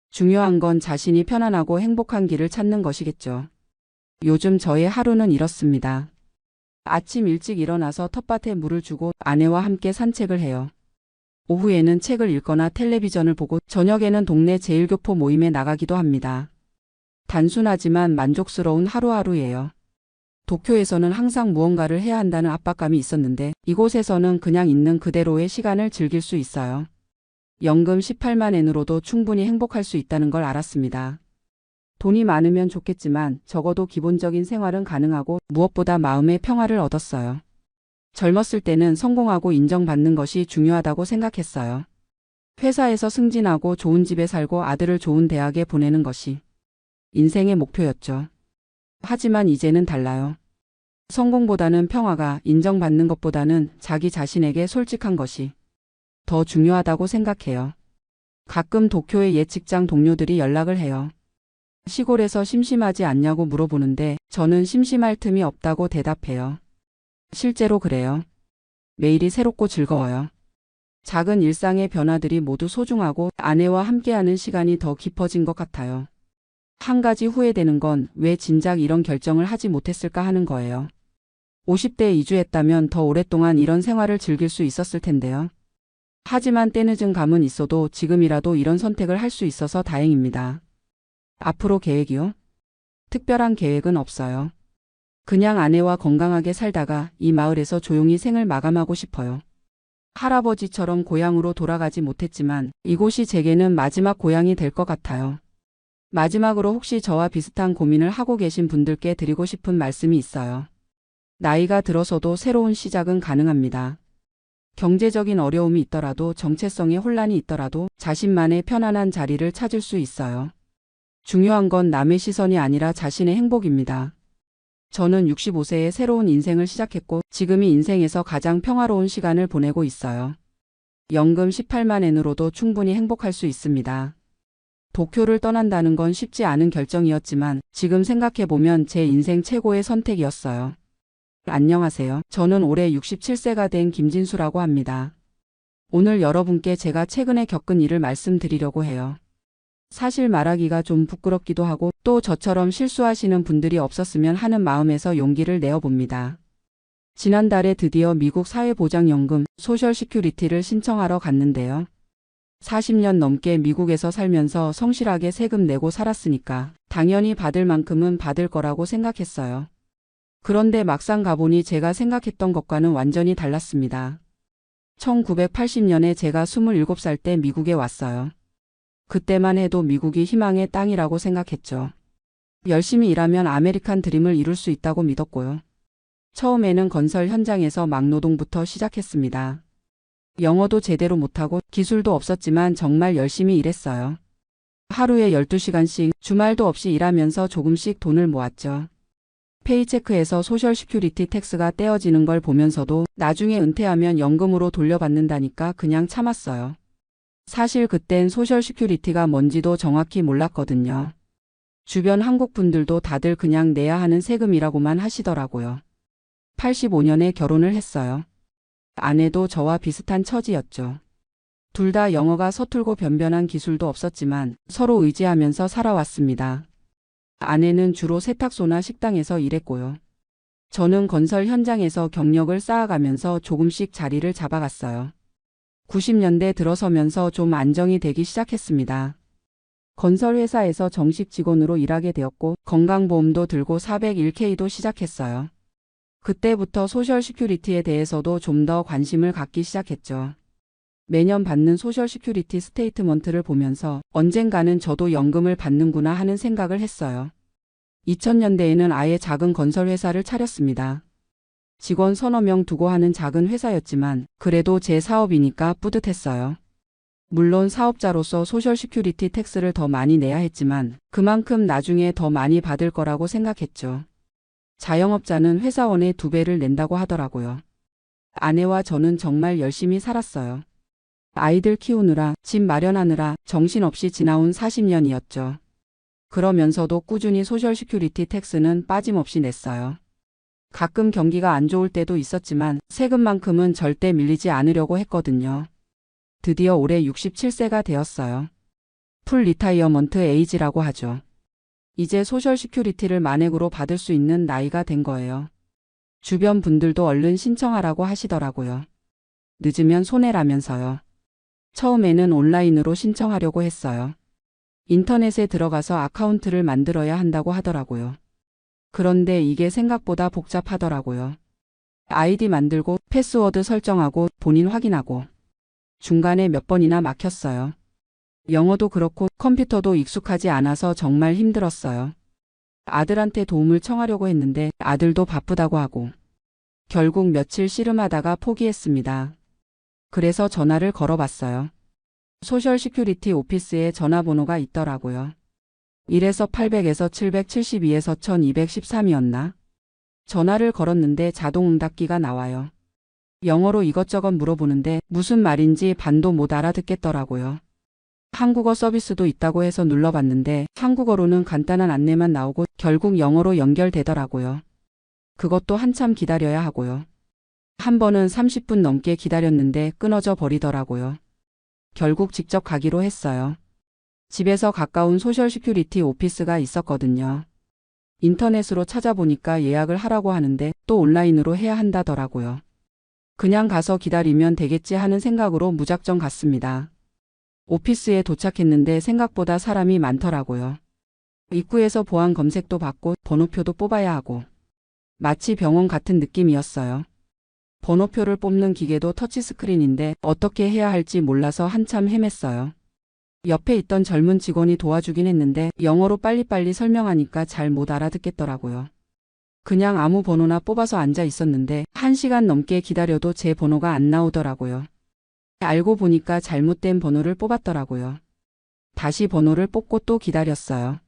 중요한 건 자신이 편안하고 행복한 길을 찾는 것이겠죠. 요즘 저의 하루는 이렇습니다. 아침 일찍 일어나서 텃밭에 물을 주고 아내와 함께 산책을 해요. 오후에는 책을 읽거나 텔레비전을 보고 저녁에는 동네 제1교포 모임에 나가기도 합니다. 단순하지만 만족스러운 하루하루예요. 도쿄에서는 항상 무언가를 해야 한다는 압박감이 있었는데 이곳에서는 그냥 있는 그대로의 시간을 즐길 수 있어요. 연금 18만 엔으로도 충분히 행복할 수 있다는 걸 알았습니다. 돈이 많으면 좋겠지만 적어도 기본적인 생활은 가능하고 무엇보다 마음의 평화를 얻었어요. 젊었을 때는 성공하고 인정받는 것이 중요하다고 생각했어요. 회사에서 승진하고 좋은 집에 살고 아들을 좋은 대학에 보내는 것이 인생의 목표였죠. 하지만 이제는 달라요. 성공보다는 평화가, 인정받는 것보다는 자기 자신에게 솔직한 것이 더 중요하다고 생각해요. 가끔 도쿄의 옛 직장 동료들이 연락을 해요. 시골에서 심심하지 않냐고 물어보는데 저는 심심할 틈이 없다고 대답해요. 실제로 그래요. 매일이 새롭고 즐거워요. 작은 일상의 변화들이 모두 소중하고 아내와 함께하는 시간이 더 깊어진 것 같아요. 한 가지 후회되는 건 왜 진작 이런 결정을 하지 못했을까 하는 거예요. 50대에 이주했다면 더 오랫동안 이런 생활을 즐길 수 있었을 텐데요. 하지만 때늦은 감은 있어도 지금이라도 이런 선택을 할 수 있어서 다행입니다. 앞으로 계획이요? 특별한 계획은 없어요. 그냥 아내와 건강하게 살다가 이 마을에서 조용히 생을 마감하고 싶어요. 할아버지처럼 고향으로 돌아가지 못했지만 이곳이 제게는 마지막 고향이 될 것 같아요. 마지막으로 혹시 저와 비슷한 고민을 하고 계신 분들께 드리고 싶은 말씀이 있어요. 나이가 들어서도 새로운 시작은 가능합니다. 경제적인 어려움이 있더라도 정체성의 혼란이 있더라도 자신만의 편안한 자리를 찾을 수 있어요. 중요한 건 남의 시선이 아니라 자신의 행복입니다. 저는 65세에 새로운 인생을 시작했고 지금이 인생에서 가장 평화로운 시간을 보내고 있어요. 연금 18만 엔으로도 충분히 행복할 수 있습니다. 도쿄를 떠난다는 건 쉽지 않은 결정이었지만 지금 생각해보면 제 인생 최고의 선택이었어요. 안녕하세요. 저는 올해 67세가 된 김진수라고 합니다. 오늘 여러분께 제가 최근에 겪은 일을 말씀드리려고 해요. 사실 말하기가 좀 부끄럽기도 하고 또 저처럼 실수하시는 분들이 없었으면 하는 마음에서 용기를 내어봅니다. 지난달에 드디어 미국 사회보장연금 소셜 시큐리티를 신청하러 갔는데요. 40년 넘게 미국에서 살면서 성실하게 세금 내고 살았으니까 당연히 받을 만큼은 받을 거라고 생각했어요. 그런데 막상 가보니 제가 생각했던 것과는 완전히 달랐습니다. 1980년에 제가 27살 때 미국에 왔어요. 그때만 해도 미국이 희망의 땅이라고 생각했죠. 열심히 일하면 아메리칸 드림을 이룰 수 있다고 믿었고요. 처음에는 건설 현장에서 막노동부터 시작했습니다. 영어도 제대로 못하고 기술도 없었지만 정말 열심히 일했어요. 하루에 12시간씩 주말도 없이 일하면서 조금씩 돈을 모았죠. 페이체크에서 소셜 시큐리티 텍스가 떼어지는 걸 보면서도 나중에 은퇴하면 연금으로 돌려받는다니까 그냥 참았어요. 사실 그땐 소셜 시큐리티가 뭔지도 정확히 몰랐거든요. 주변 한국 분들도 다들 그냥 내야 하는 세금이라고만 하시더라고요. 85년에 결혼을 했어요. 아내도 저와 비슷한 처지였죠. 둘 다 영어가 서툴고 변변한 기술도 없었지만 서로 의지하면서 살아왔습니다. 아내는 주로 세탁소나 식당에서 일했고요. 저는 건설 현장에서 경력을 쌓아가면서 조금씩 자리를 잡아갔어요. 90년대 들어서면서 좀 안정이 되기 시작했습니다. 건설회사에서 정식 직원으로 일하게 되었고 건강보험도 들고 401k도 시작했어요. 그때부터 소셜 시큐리티에 대해서도 좀 더 관심을 갖기 시작했죠. 매년 받는 소셜 시큐리티 스테이트먼트를 보면서 언젠가는 저도 연금을 받는구나 하는 생각을 했어요. 2000년대에는 아예 작은 건설회사를 차렸습니다. 직원 서너 명 두고 하는 작은 회사였지만 그래도 제 사업이니까 뿌듯했어요. 물론 사업자로서 소셜 시큐리티 텍스를 더 많이 내야 했지만 그만큼 나중에 더 많이 받을 거라고 생각했죠. 자영업자는 회사원의 2배를 낸다고 하더라고요. 아내와 저는 정말 열심히 살았어요. 아이들 키우느라, 집 마련하느라 정신없이 지나온 40년이었죠. 그러면서도 꾸준히 소셜 시큐리티 텍스는 빠짐없이 냈어요. 가끔 경기가 안 좋을 때도 있었지만 세금만큼은 절대 밀리지 않으려고 했거든요. 드디어 올해 67세가 되었어요. 풀 리타이어먼트 에이지라고 하죠. 이제 소셜 시큐리티를 만액으로 받을 수 있는 나이가 된 거예요. 주변 분들도 얼른 신청하라고 하시더라고요. 늦으면 손해라면서요. 처음에는 온라인으로 신청하려고 했어요. 인터넷에 들어가서 아카운트를 만들어야 한다고 하더라고요. 그런데 이게 생각보다 복잡하더라고요. 아이디 만들고 패스워드 설정하고 본인 확인하고 중간에 몇 번이나 막혔어요. 영어도 그렇고 컴퓨터도 익숙하지 않아서 정말 힘들었어요. 아들한테 도움을 청하려고 했는데 아들도 바쁘다고 하고 결국 며칠 씨름하다가 포기했습니다. 그래서 전화를 걸어봤어요. 소셜 시큐리티 오피스에 전화번호가 있더라고요. 1에서 800에서 772에서 1213이었나? 전화를 걸었는데 자동응답기가 나와요. 영어로 이것저것 물어보는데 무슨 말인지 반도 못 알아듣겠더라고요. 한국어 서비스도 있다고 해서 눌러봤는데 한국어로는 간단한 안내만 나오고 결국 영어로 연결되더라고요. 그것도 한참 기다려야 하고요. 한 번은 30분 넘게 기다렸는데 끊어져 버리더라고요. 결국 직접 가기로 했어요. 집에서 가까운 소셜 시큐리티 오피스가 있었거든요. 인터넷으로 찾아보니까 예약을 하라고 하는데 또 온라인으로 해야 한다더라고요. 그냥 가서 기다리면 되겠지 하는 생각으로 무작정 갔습니다. 오피스에 도착했는데 생각보다 사람이 많더라고요. 입구에서 보안 검색도 받고 번호표도 뽑아야 하고 마치 병원 같은 느낌이었어요. 번호표를 뽑는 기계도 터치스크린인데 어떻게 해야 할지 몰라서 한참 헤맸어요. 옆에 있던 젊은 직원이 도와주긴 했는데 영어로 빨리빨리 설명하니까 잘 못 알아듣겠더라고요. 그냥 아무 번호나 뽑아서 앉아 있었는데 1시간 넘게 기다려도 제 번호가 안 나오더라고요. 알고 보니까 잘못된 번호를 뽑았더라고요. 다시 번호를 뽑고 또 기다렸어요.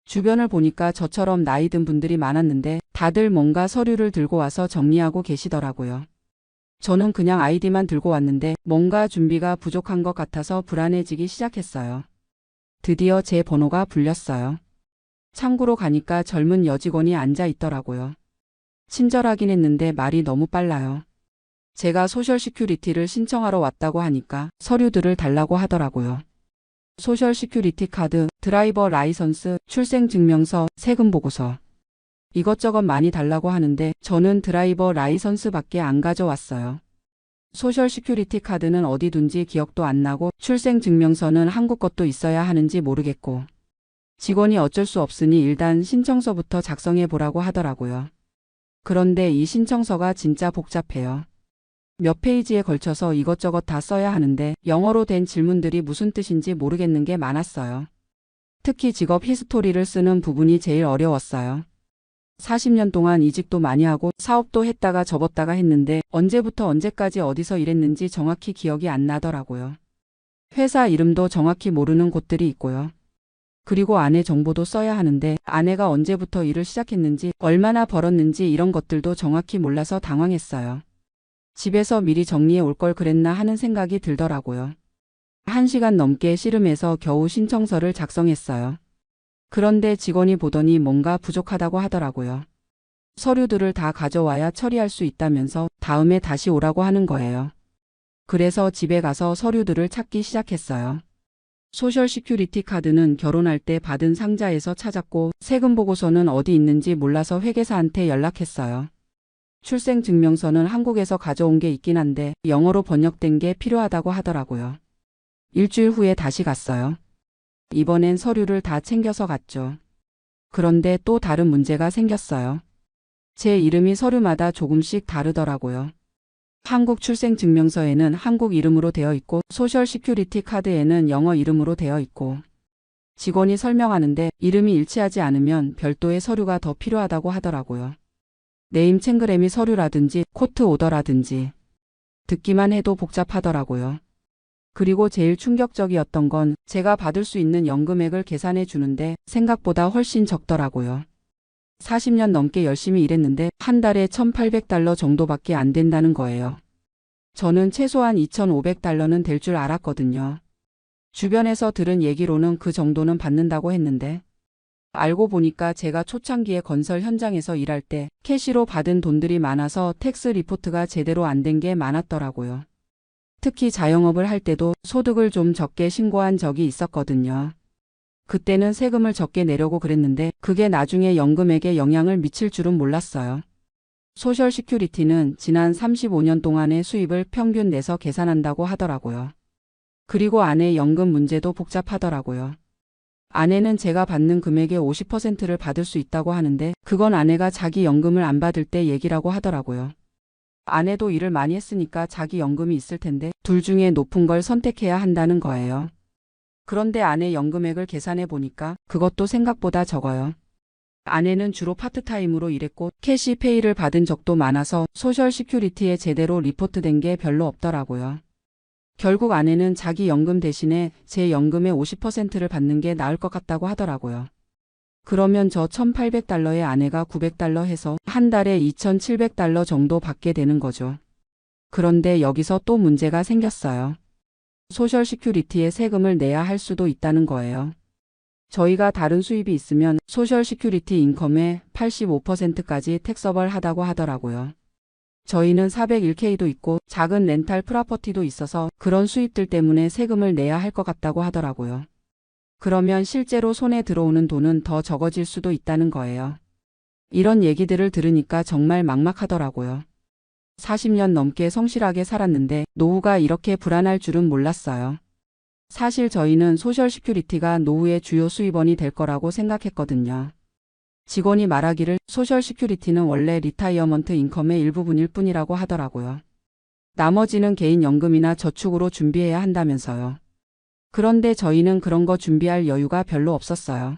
주변을 보니까 저처럼 나이 든 분들이 많았는데 다들 뭔가 서류를 들고 와서 정리하고 계시더라고요. 저는 그냥 아이디만 들고 왔는데 뭔가 준비가 부족한 것 같아서 불안해지기 시작했어요. 드디어 제 번호가 불렸어요. 창구로 가니까 젊은 여직원이 앉아 있더라고요. 친절하긴 했는데 말이 너무 빨라요. 제가 소셜 시큐리티를 신청하러 왔다고 하니까 서류들을 달라고 하더라고요. 소셜 시큐리티 카드, 드라이버 라이선스, 출생증명서, 세금 보고서. 이것저것 많이 달라고 하는데 저는 드라이버 라이선스밖에 안 가져왔어요. 소셜 시큐리티 카드는 어디 둔지 기억도 안 나고 출생증명서는 한국 것도 있어야 하는지 모르겠고 직원이 어쩔 수 없으니 일단 신청서부터 작성해 보라고 하더라고요. 그런데 이 신청서가 진짜 복잡해요. 몇 페이지에 걸쳐서 이것저것 다 써야 하는데 영어로 된 질문들이 무슨 뜻인지 모르겠는 게 많았어요. 특히 직업 히스토리를 쓰는 부분이 제일 어려웠어요. 40년 동안 이직도 많이 하고 사업도 했다가 접었다가 했는데 언제부터 언제까지 어디서 일했는지 정확히 기억이 안 나더라고요. 회사 이름도 정확히 모르는 곳들이 있고요. 그리고 아내 정보도 써야 하는데 아내가 언제부터 일을 시작했는지 얼마나 벌었는지 이런 것들도 정확히 몰라서 당황했어요. 집에서 미리 정리해 올 걸 그랬나 하는 생각이 들더라고요. 1시간 넘게 씨름해서 겨우 신청서를 작성했어요. 그런데 직원이 보더니 뭔가 부족하다고 하더라고요. 서류들을 다 가져와야 처리할 수 있다면서 다음에 다시 오라고 하는 거예요. 그래서 집에 가서 서류들을 찾기 시작했어요. 소셜 시큐리티 카드는 결혼할 때 받은 상자에서 찾았고 세금 보고서는 어디 있는지 몰라서 회계사한테 연락했어요. 출생증명서는 한국에서 가져온 게 있긴 한데 영어로 번역된 게 필요하다고 하더라고요. 일주일 후에 다시 갔어요. 이번엔 서류를 다 챙겨서 갔죠. 그런데 또 다른 문제가 생겼어요. 제 이름이 서류마다 조금씩 다르더라고요. 한국 출생증명서에는 한국 이름으로 되어 있고 소셜 시큐리티 카드에는 영어 이름으로 되어 있고 직원이 설명하는데 이름이 일치하지 않으면 별도의 서류가 더 필요하다고 하더라고요. 네임 챙그래미 서류라든지 코트 오더라든지 듣기만 해도 복잡하더라고요. 그리고 제일 충격적이었던 건 제가 받을 수 있는 연금액을 계산해 주는데 생각보다 훨씬 적더라고요. 40년 넘게 열심히 일했는데 한 달에 $1,800 정도밖에 안 된다는 거예요. 저는 최소한 $2,500는 될 줄 알았거든요. 주변에서 들은 얘기로는 그 정도는 받는다고 했는데 알고 보니까 제가 초창기에 건설 현장에서 일할 때 캐시로 받은 돈들이 많아서 텍스 리포트가 제대로 안 된 게 많았더라고요. 특히 자영업을 할 때도 소득을 좀 적게 신고한 적이 있었거든요. 그때는 세금을 적게 내려고 그랬는데 그게 나중에 연금액에 영향을 미칠 줄은 몰랐어요. 소셜 시큐리티는 지난 35년 동안의 수입을 평균 내서 계산한다고 하더라고요. 그리고 아내 연금 문제도 복잡하더라고요. 아내는 제가 받는 금액의 50%를 받을 수 있다고 하는데 그건 아내가 자기 연금을 안 받을 때 얘기라고 하더라고요. 아내도 일을 많이 했으니까 자기 연금이 있을 텐데 둘 중에 높은 걸 선택해야 한다는 거예요. 그런데 아내 연금액을 계산해 보니까 그것도 생각보다 적어요. 아내는 주로 파트타임으로 일했고 캐시페이를 받은 적도 많아서 소셜 시큐리티에 제대로 리포트된 게 별로 없더라고요. 결국 아내는 자기 연금 대신에 제 연금의 50%를 받는 게 나을 것 같다고 하더라고요. 그러면 저 $1,800에 아내가 $900 해서 한 달에 $2,700 정도 받게 되는 거죠. 그런데 여기서 또 문제가 생겼어요. 소셜 시큐리티에 세금을 내야 할 수도 있다는 거예요. 저희가 다른 수입이 있으면 소셜 시큐리티 인컴의 85%까지 텍서블 하다고 하더라고요. 저희는 401k도 있고 작은 렌탈 프로퍼티도 있어서 그런 수입들 때문에 세금을 내야 할 것 같다고 하더라고요. 그러면 실제로 손에 들어오는 돈은 더 적어질 수도 있다는 거예요. 이런 얘기들을 들으니까 정말 막막하더라고요. 40년 넘게 성실하게 살았는데 노후가 이렇게 불안할 줄은 몰랐어요. 사실 저희는 소셜 시큐리티가 노후의 주요 수입원이 될 거라고 생각했거든요. 직원이 말하기를 소셜 시큐리티는 원래 리타이어먼트 인컴의 일부분일 뿐이라고 하더라고요. 나머지는 개인 연금이나 저축으로 준비해야 한다면서요. 그런데 저희는 그런 거 준비할 여유가 별로 없었어요.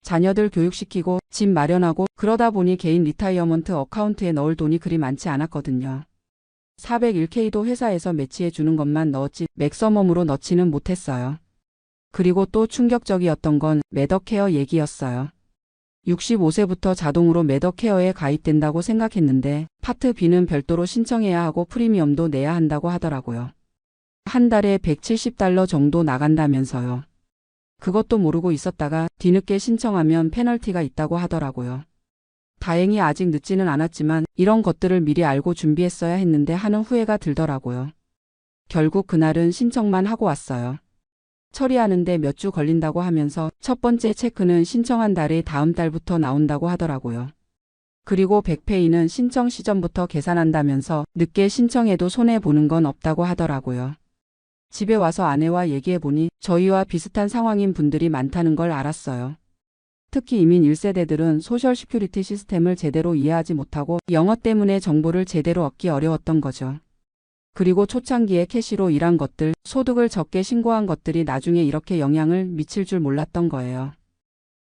자녀들 교육시키고 집 마련하고 그러다 보니 개인 리타이어먼트 어카운트에 넣을 돈이 그리 많지 않았거든요. 401k도 회사에서 매치해 주는 것만 넣었지 맥서멈으로 넣지는 못했어요. 그리고 또 충격적이었던 건 매더케어 얘기였어요. 65세부터 자동으로 매더케어에 가입된다고 생각했는데 파트 B는 별도로 신청해야 하고 프리미엄도 내야 한다고 하더라고요. 한 달에 $170 정도 나간다면서요. 그것도 모르고 있었다가 뒤늦게 신청하면 페널티가 있다고 하더라고요. 다행히 아직 늦지는 않았지만 이런 것들을 미리 알고 준비했어야 했는데 하는 후회가 들더라고요. 결국 그날은 신청만 하고 왔어요. 처리하는데 몇 주 걸린다고 하면서 첫 번째 체크는 신청한 달의 다음 달부터 나온다고 하더라고요. 그리고 백페이는 신청 시점부터 계산한다면서 늦게 신청해도 손해보는 건 없다고 하더라고요. 집에 와서 아내와 얘기해보니 저희와 비슷한 상황인 분들이 많다는 걸 알았어요. 특히 이민 1세대들은 소셜 시큐리티 시스템을 제대로 이해하지 못하고 영어 때문에 정보를 제대로 얻기 어려웠던 거죠. 그리고 초창기에 캐시로 일한 것들, 소득을 적게 신고한 것들이 나중에 이렇게 영향을 미칠 줄 몰랐던 거예요.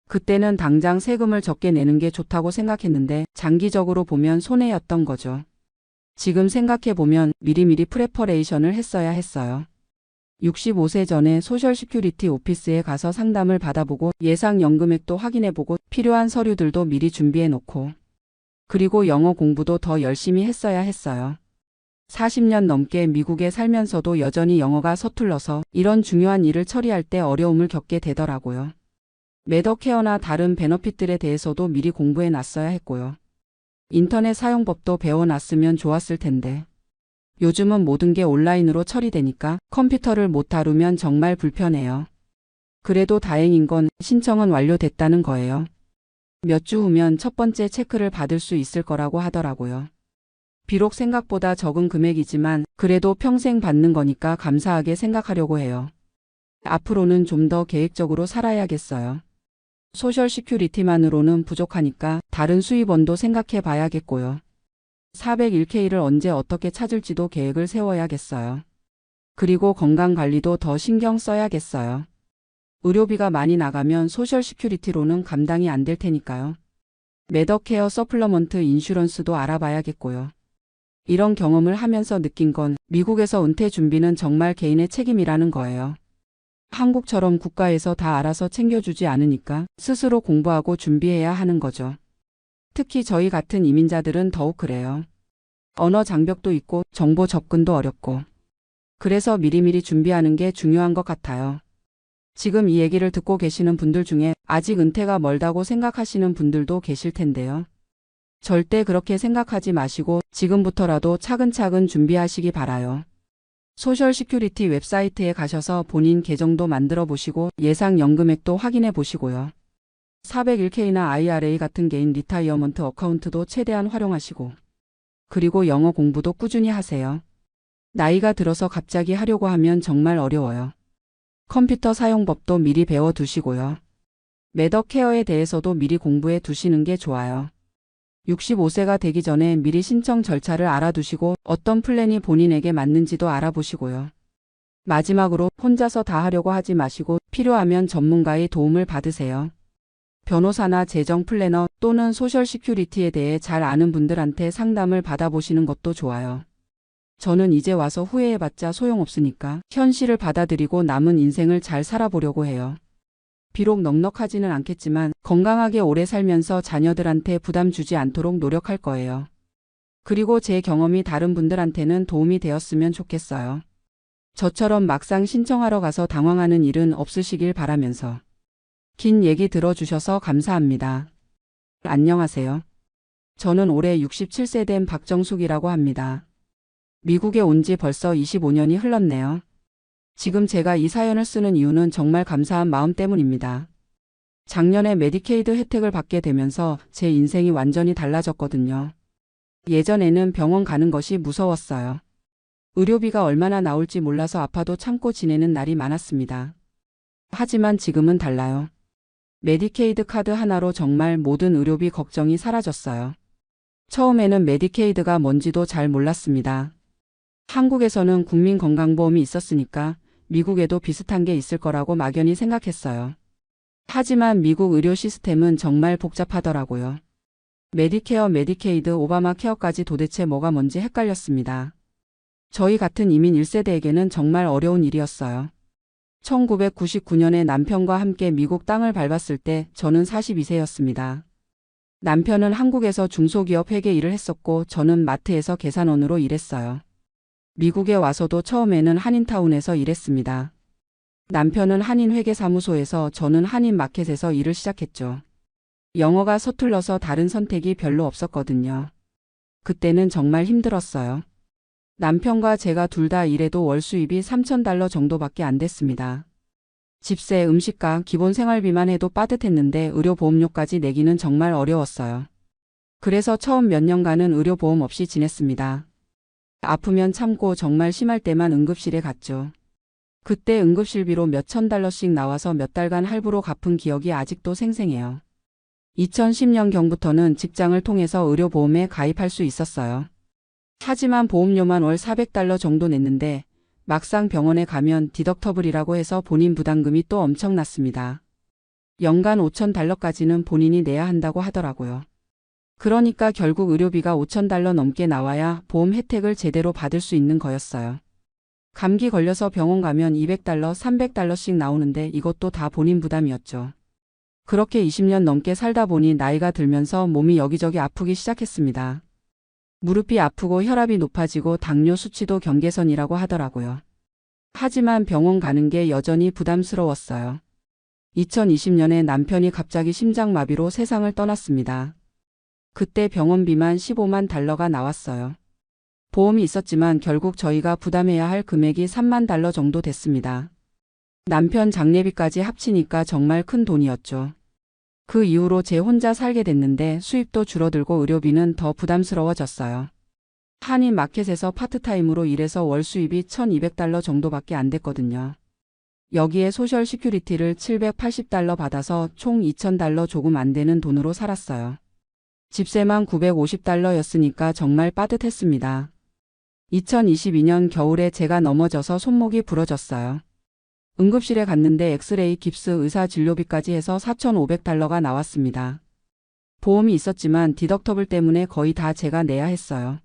그때는 당장 세금을 적게 내는 게 좋다고 생각했는데 장기적으로 보면 손해였던 거죠. 지금 생각해보면 미리미리 프레퍼레이션을 했어야 했어요. 65세 전에 소셜 시큐리티 오피스에 가서 상담을 받아보고 예상 연금액도 확인해보고 필요한 서류들도 미리 준비해놓고 그리고 영어 공부도 더 열심히 했어야 했어요. 40년 넘게 미국에 살면서도 여전히 영어가 서툴러서 이런 중요한 일을 처리할 때 어려움을 겪게 되더라고요. 매더케어나 다른 베너핏들에 대해서도 미리 공부해 놨어야 했고요. 인터넷 사용법도 배워놨으면 좋았을 텐데. 요즘은 모든 게 온라인으로 처리되니까 컴퓨터를 못 다루면 정말 불편해요. 그래도 다행인 건 신청은 완료됐다는 거예요. 몇 주 후면 첫 번째 체크를 받을 수 있을 거라고 하더라고요. 비록 생각보다 적은 금액이지만 그래도 평생 받는 거니까 감사하게 생각하려고 해요. 앞으로는 좀 더 계획적으로 살아야겠어요. 소셜 시큐리티만으로는 부족하니까 다른 수입원도 생각해 봐야겠고요. 401k를 언제 어떻게 찾을지도 계획을 세워야겠어요. 그리고 건강관리도 더 신경 써야겠어요. 의료비가 많이 나가면 소셜 시큐리티로는 감당이 안 될 테니까요. 메더케어 서플러먼트 인슈런스도 알아봐야겠고요. 이런 경험을 하면서 느낀 건 미국에서 은퇴 준비는 정말 개인의 책임이라는 거예요. 한국처럼 국가에서 다 알아서 챙겨주지 않으니까 스스로 공부하고 준비해야 하는 거죠. 특히 저희 같은 이민자들은 더욱 그래요. 언어 장벽도 있고 정보 접근도 어렵고. 그래서 미리미리 준비하는 게 중요한 것 같아요. 지금 이 얘기를 듣고 계시는 분들 중에 아직 은퇴가 멀다고 생각하시는 분들도 계실 텐데요. 절대 그렇게 생각하지 마시고 지금부터라도 차근차근 준비하시기 바라요. 소셜 시큐리티 웹사이트에 가셔서 본인 계정도 만들어 보시고 예상 연금액도 확인해 보시고요. 401k나 IRA 같은 개인 리타이어먼트 어카운트도 최대한 활용하시고 그리고 영어 공부도 꾸준히 하세요. 나이가 들어서 갑자기 하려고 하면 정말 어려워요. 컴퓨터 사용법도 미리 배워 두시고요. 메더케어에 대해서도 미리 공부해 두시는 게 좋아요. 65세가 되기 전에 미리 신청 절차를 알아두시고 어떤 플랜이 본인에게 맞는지도 알아보시고요. 마지막으로 혼자서 다 하려고 하지 마시고 필요하면 전문가의 도움을 받으세요. 변호사나 재정 플래너 또는 소셜 시큐리티에 대해 잘 아는 분들한테 상담을 받아보시는 것도 좋아요. 저는 이제 와서 후회해봤자 소용없으니까 현실을 받아들이고 남은 인생을 잘 살아보려고 해요. 비록 넉넉하지는 않겠지만 건강하게 오래 살면서 자녀들한테 부담 주지 않도록 노력할 거예요. 그리고 제 경험이 다른 분들한테는 도움이 되었으면 좋겠어요. 저처럼 막상 신청하러 가서 당황하는 일은 없으시길 바라면서 긴 얘기 들어주셔서 감사합니다. 안녕하세요. 저는 올해 67세 된 박정숙이라고 합니다. 미국에 온 지 벌써 25년이 흘렀네요. 지금 제가 이 사연을 쓰는 이유는 정말 감사한 마음 때문입니다. 작년에 메디케이드 혜택을 받게 되면서 제 인생이 완전히 달라졌거든요. 예전에는 병원 가는 것이 무서웠어요. 의료비가 얼마나 나올지 몰라서 아파도 참고 지내는 날이 많았습니다. 하지만 지금은 달라요. 메디케이드 카드 하나로 정말 모든 의료비 걱정이 사라졌어요. 처음에는 메디케이드가 뭔지도 잘 몰랐습니다. 한국에서는 국민건강보험이 있었으니까 미국에도 비슷한 게 있을 거라고 막연히 생각했어요. 하지만 미국 의료 시스템은 정말 복잡하더라고요. 메디케어, 메디케이드, 오바마 케어까지 도대체 뭐가 뭔지 헷갈렸습니다. 저희 같은 이민 1세대에게는 정말 어려운 일이었어요. 1999년에 남편과 함께 미국 땅을 밟았을 때 저는 42세였습니다. 남편은 한국에서 중소기업 회계 일을 했었고 저는 마트에서 계산원으로 일했어요. 미국에 와서도 처음에는 한인타운에서 일했습니다. 남편은 한인회계사무소에서 저는 한인마켓에서 일을 시작했죠. 영어가 서툴러서 다른 선택이 별로 없었거든요. 그때는 정말 힘들었어요. 남편과 제가 둘 다 일해도 월 수입이 $3,000 정도밖에 안 됐습니다. 집세, 음식값, 기본 생활비만 해도 빠듯했는데 의료보험료까지 내기는 정말 어려웠어요. 그래서 처음 몇 년간은 의료보험 없이 지냈습니다. 아프면 참고 정말 심할 때만 응급실에 갔죠. 그때 응급실비로 몇천 달러씩 나와서 몇 달간 할부로 갚은 기억이 아직도 생생해요. 2010년경부터는 직장을 통해서 의료보험에 가입할 수 있었어요. 하지만 보험료만 월 $400 정도 냈는데 막상 병원에 가면 디덕터블이라고 해서 본인 부담금이 또 엄청났습니다. 연간 $5,000까지는 본인이 내야 한다고 하더라고요. 그러니까 결국 의료비가 $5,000 넘게 나와야 보험 혜택을 제대로 받을 수 있는 거였어요. 감기 걸려서 병원 가면 $200, $300씩 나오는데 이것도 다 본인 부담이었죠. 그렇게 20년 넘게 살다 보니 나이가 들면서 몸이 여기저기 아프기 시작했습니다. 무릎이 아프고 혈압이 높아지고 당뇨 수치도 경계선이라고 하더라고요. 하지만 병원 가는 게 여전히 부담스러웠어요. 2020년에 남편이 갑자기 심장마비로 세상을 떠났습니다. 그때 병원비만 $150,000가 나왔어요. 보험이 있었지만 결국 저희가 부담해야 할 금액이 $30,000 정도 됐습니다. 남편 장례비까지 합치니까 정말 큰 돈이었죠. 그 이후로 제 혼자 살게 됐는데 수입도 줄어들고 의료비는 더 부담스러워졌어요. 한인마켓에서 파트타임으로 일해서 월 수입이 $1,200 정도밖에 안 됐거든요. 여기에 소셜 시큐리티를 $780 받아서 총 $2,000 조금 안 되는 돈으로 살았어요. 집세만 $950였으니까 정말 빠듯했습니다. 2022년 겨울에 제가 넘어져서 손목이 부러졌어요. 응급실에 갔는데 엑스레이, 깁스, 의사 진료비까지 해서 $4,500가 나왔습니다. 보험이 있었지만 디덕터블 때문에 거의 다 제가 내야 했어요.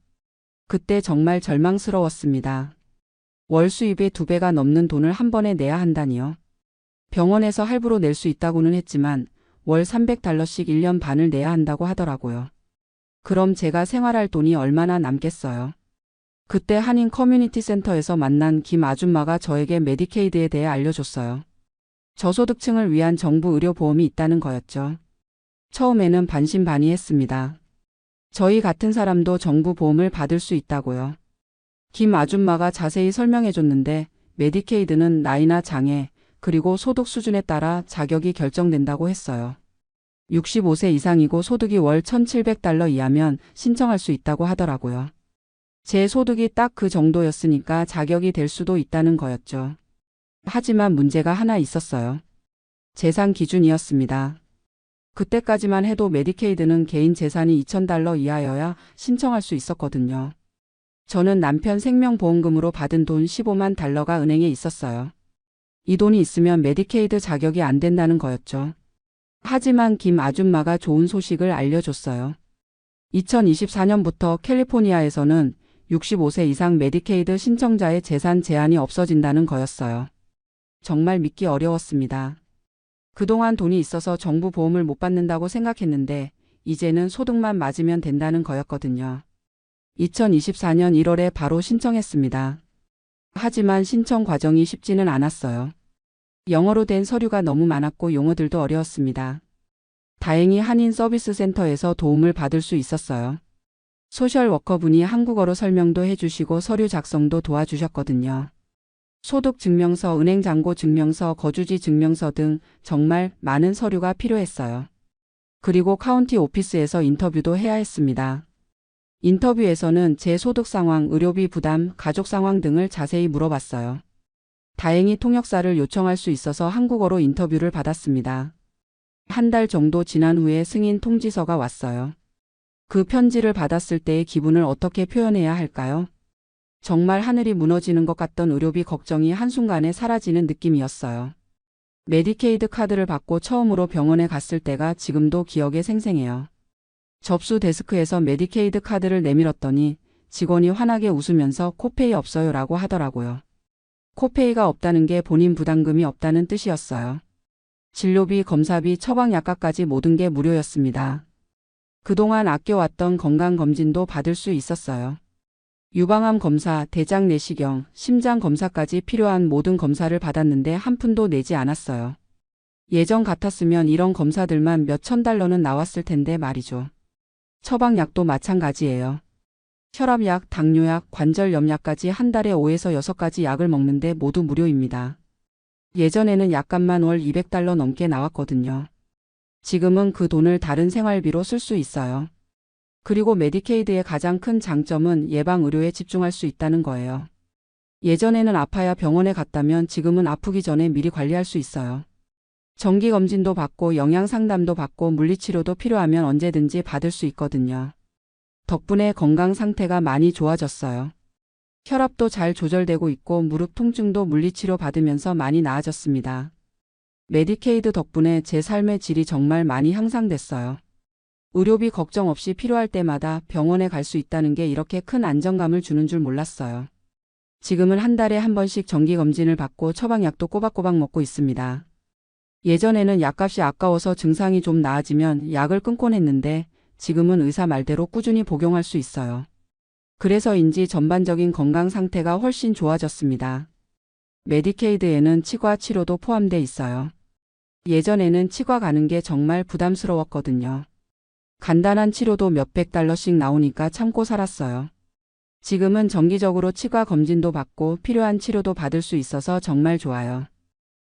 그때 정말 절망스러웠습니다. 월 수입의 2배가 넘는 돈을 한 번에 내야 한다니요. 병원에서 할부로 낼 수 있다고는 했지만 월 $300씩 1년 반을 내야 한다고 하더라고요. 그럼 제가 생활할 돈이 얼마나 남겠어요. 그때 한인 커뮤니티 센터에서 만난 김 아줌마가 저에게 메디케이드에 대해 알려줬어요. 저소득층을 위한 정부 의료보험이 있다는 거였죠. 처음에는 반신반의했습니다. 저희 같은 사람도 정부 보험을 받을 수 있다고요. 김 아줌마가 자세히 설명해줬는데 메디케이드는 나이나 장애, 그리고 소득 수준에 따라 자격이 결정된다고 했어요. 65세 이상이고 소득이 월 $1,700 이하면 신청할 수 있다고 하더라고요. 제 소득이 딱 그 정도였으니까 자격이 될 수도 있다는 거였죠. 하지만 문제가 하나 있었어요. 재산 기준이었습니다. 그때까지만 해도 메디케이드는 개인 재산이 $2,000 이하여야 신청할 수 있었거든요. 저는 남편 생명보험금으로 받은 돈 $15만 은행에 있었어요. 이 돈이 있으면 메디케이드 자격이 안 된다는 거였죠. 하지만 김 아줌마가 좋은 소식을 알려줬어요. 2024년부터 캘리포니아에서는 65세 이상 메디케이드 신청자의 재산 제한이 없어진다는 거였어요. 정말 믿기 어려웠습니다. 그동안 돈이 있어서 정부 보험을 못 받는다고 생각했는데 이제는 소득만 맞으면 된다는 거였거든요. 2024년 1월에 바로 신청했습니다. 하지만 신청 과정이 쉽지는 않았어요. 영어로 된 서류가 너무 많았고 용어들도 어려웠습니다. 다행히 한인 서비스 센터에서 도움을 받을 수 있었어요. 소셜워커분이 한국어로 설명도 해주시고 서류 작성도 도와주셨거든요. 소득증명서, 은행잔고 증명서, 거주지 증명서 등 정말 많은 서류가 필요했어요. 그리고 카운티 오피스에서 인터뷰도 해야 했습니다. 인터뷰에서는 제 소득 상황, 의료비 부담, 가족 상황 등을 자세히 물어봤어요. 다행히 통역사를 요청할 수 있어서 한국어로 인터뷰를 받았습니다. 한 달 정도 지난 후에 승인 통지서가 왔어요. 그 편지를 받았을 때의 기분을 어떻게 표현해야 할까요? 정말 하늘이 무너지는 것 같던 의료비 걱정이 한순간에 사라지는 느낌이었어요. 메디케이드 카드를 받고 처음으로 병원에 갔을 때가 지금도 기억에 생생해요. 접수 데스크에서 메디케이드 카드를 내밀었더니 직원이 환하게 웃으면서 코페이 없어요 라고 하더라고요. 코페이가 없다는 게 본인 부담금이 없다는 뜻이었어요. 진료비, 검사비, 처방약값까지 모든 게 무료였습니다. 그동안 아껴왔던 건강검진도 받을 수 있었어요. 유방암 검사, 대장 내시경, 심장 검사까지 필요한 모든 검사를 받았는데 한 푼도 내지 않았어요. 예전 같았으면 이런 검사들만 몇천 달러는 나왔을 텐데 말이죠. 처방약도 마찬가지예요. 혈압약, 당뇨약, 관절염약까지 한 달에 5에서 6가지 약을 먹는데 모두 무료입니다. 예전에는 약값만 월 $200 넘게 나왔거든요. 지금은 그 돈을 다른 생활비로 쓸 수 있어요. 그리고 메디케이드의 가장 큰 장점은 예방의료에 집중할 수 있다는 거예요. 예전에는 아파야 병원에 갔다면 지금은 아프기 전에 미리 관리할 수 있어요. 정기검진도 받고 영양상담도 받고 물리치료도 필요하면 언제든지 받을 수 있거든요. 덕분에 건강 상태가 많이 좋아졌어요. 혈압도 잘 조절되고 있고 무릎 통증도 물리치료 받으면서 많이 나아졌습니다. 메디케이드 덕분에 제 삶의 질이 정말 많이 향상됐어요. 의료비 걱정 없이 필요할 때마다 병원에 갈 수 있다는 게 이렇게 큰 안정감을 주는 줄 몰랐어요. 지금은 한 달에 한 번씩 정기검진을 받고 처방약도 꼬박꼬박 먹고 있습니다. 예전에는 약값이 아까워서 증상이 좀 나아지면 약을 끊곤 했는데 지금은 의사 말대로 꾸준히 복용할 수 있어요. 그래서인지 전반적인 건강 상태가 훨씬 좋아졌습니다. 메디케이드에는 치과 치료도 포함돼 있어요. 예전에는 치과 가는 게 정말 부담스러웠거든요. 간단한 치료도 몇백 달러씩 나오니까 참고 살았어요. 지금은 정기적으로 치과 검진도 받고 필요한 치료도 받을 수 있어서 정말 좋아요.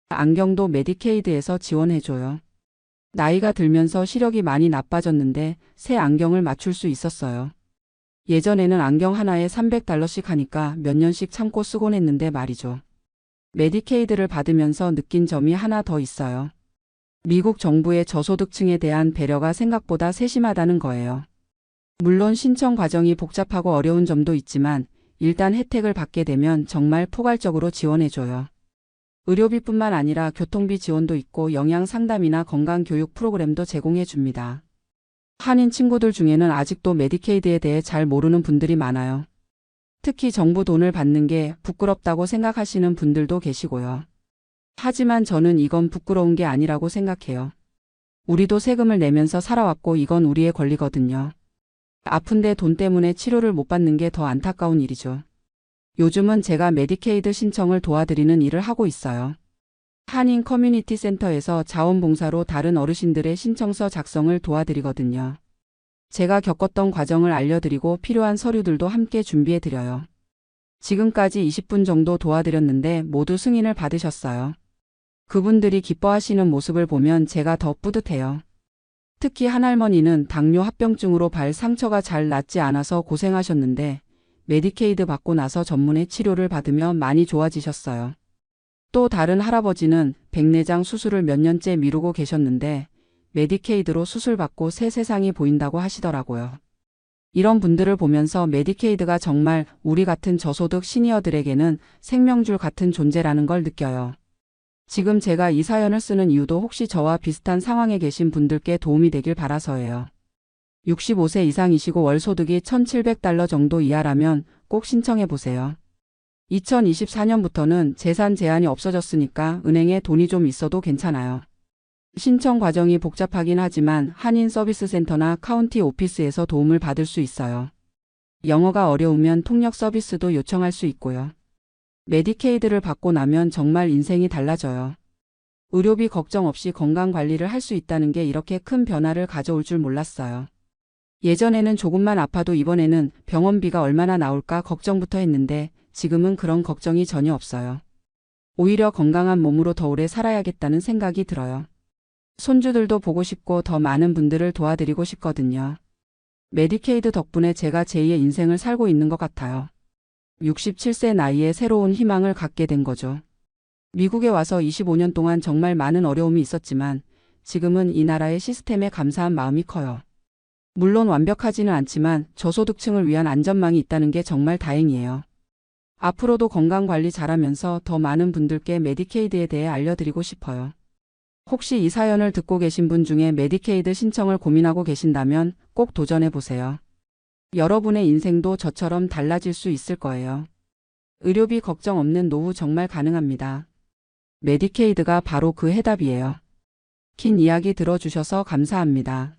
안경도 메디케이드에서 지원해줘요. 나이가 들면서 시력이 많이 나빠졌는데 새 안경을 맞출 수 있었어요. 예전에는 안경 하나에 $300씩 하니까 몇 년씩 참고 쓰곤 했는데 말이죠. 메디케이드를 받으면서 느낀 점이 하나 더 있어요. 미국 정부의 저소득층에 대한 배려가 생각보다 세심하다는 거예요. 물론 신청 과정이 복잡하고 어려운 점도 있지만 일단 혜택을 받게 되면 정말 포괄적으로 지원해줘요. 의료비뿐만 아니라 교통비 지원도 있고 영양 상담이나 건강교육 프로그램도 제공해줍니다. 한인 친구들 중에는 아직도 메디케이드에 대해 잘 모르는 분들이 많아요. 특히 정부 돈을 받는 게 부끄럽다고 생각하시는 분들도 계시고요. 하지만 저는 이건 부끄러운 게 아니라고 생각해요. 우리도 세금을 내면서 살아왔고 이건 우리의 권리거든요. 아픈데 돈 때문에 치료를 못 받는 게 더 안타까운 일이죠. 요즘은 제가 메디케이드 신청을 도와드리는 일을 하고 있어요. 한인 커뮤니티 센터에서 자원봉사로 다른 어르신들의 신청서 작성을 도와드리거든요. 제가 겪었던 과정을 알려드리고 필요한 서류들도 함께 준비해드려요. 지금까지 20분 정도 도와드렸는데 모두 승인을 받으셨어요. 그분들이 기뻐하시는 모습을 보면 제가 더 뿌듯해요. 특히 한 할머니는 당뇨 합병증으로 발 상처가 잘 낫지 않아서 고생하셨는데 메디케이드 받고 나서 전문의 치료를 받으며 많이 좋아지셨어요. 또 다른 할아버지는 백내장 수술을 몇 년째 미루고 계셨는데 메디케이드로 수술받고 새 세상이 보인다고 하시더라고요. 이런 분들을 보면서 메디케이드가 정말 우리 같은 저소득 시니어들에게는 생명줄 같은 존재라는 걸 느껴요. 지금 제가 이 사연을 쓰는 이유도 혹시 저와 비슷한 상황에 계신 분들께 도움이 되길 바라서예요. 65세 이상이시고 월 소득이 $1,700 정도 이하라면 꼭 신청해 보세요. 2024년부터는 재산 제한이 없어졌으니까 은행에 돈이 좀 있어도 괜찮아요. 신청 과정이 복잡하긴 하지만 한인 서비스 센터나 카운티 오피스에서 도움을 받을 수 있어요. 영어가 어려우면 통역 서비스도 요청할 수 있고요. 메디케이드를 받고 나면 정말 인생이 달라져요. 의료비 걱정 없이 건강관리를 할 수 있다는 게 이렇게 큰 변화를 가져올 줄 몰랐어요. 예전에는 조금만 아파도 이번에는 병원비가 얼마나 나올까 걱정부터 했는데 지금은 그런 걱정이 전혀 없어요. 오히려 건강한 몸으로 더 오래 살아야겠다는 생각이 들어요. 손주들도 보고 싶고 더 많은 분들을 도와드리고 싶거든요. 메디케이드 덕분에 제가 제2의 인생을 살고 있는 것 같아요. 67세 나이에 새로운 희망을 갖게 된 거죠. 미국에 와서 25년 동안 정말 많은 어려움이 있었지만 지금은 이 나라의 시스템에 감사한 마음이 커요. 물론 완벽하지는 않지만 저소득층을 위한 안전망이 있다는 게 정말 다행이에요. 앞으로도 건강관리 잘하면서 더 많은 분들께 메디케이드에 대해 알려드리고 싶어요. 혹시 이 사연을 듣고 계신 분 중에 메디케이드 신청을 고민하고 계신다면 꼭 도전해보세요. 여러분의 인생도 저처럼 달라질 수 있을 거예요. 의료비 걱정 없는 노후 정말 가능합니다. 메디케이드가 바로 그 해답이에요. 긴 이야기 들어주셔서 감사합니다.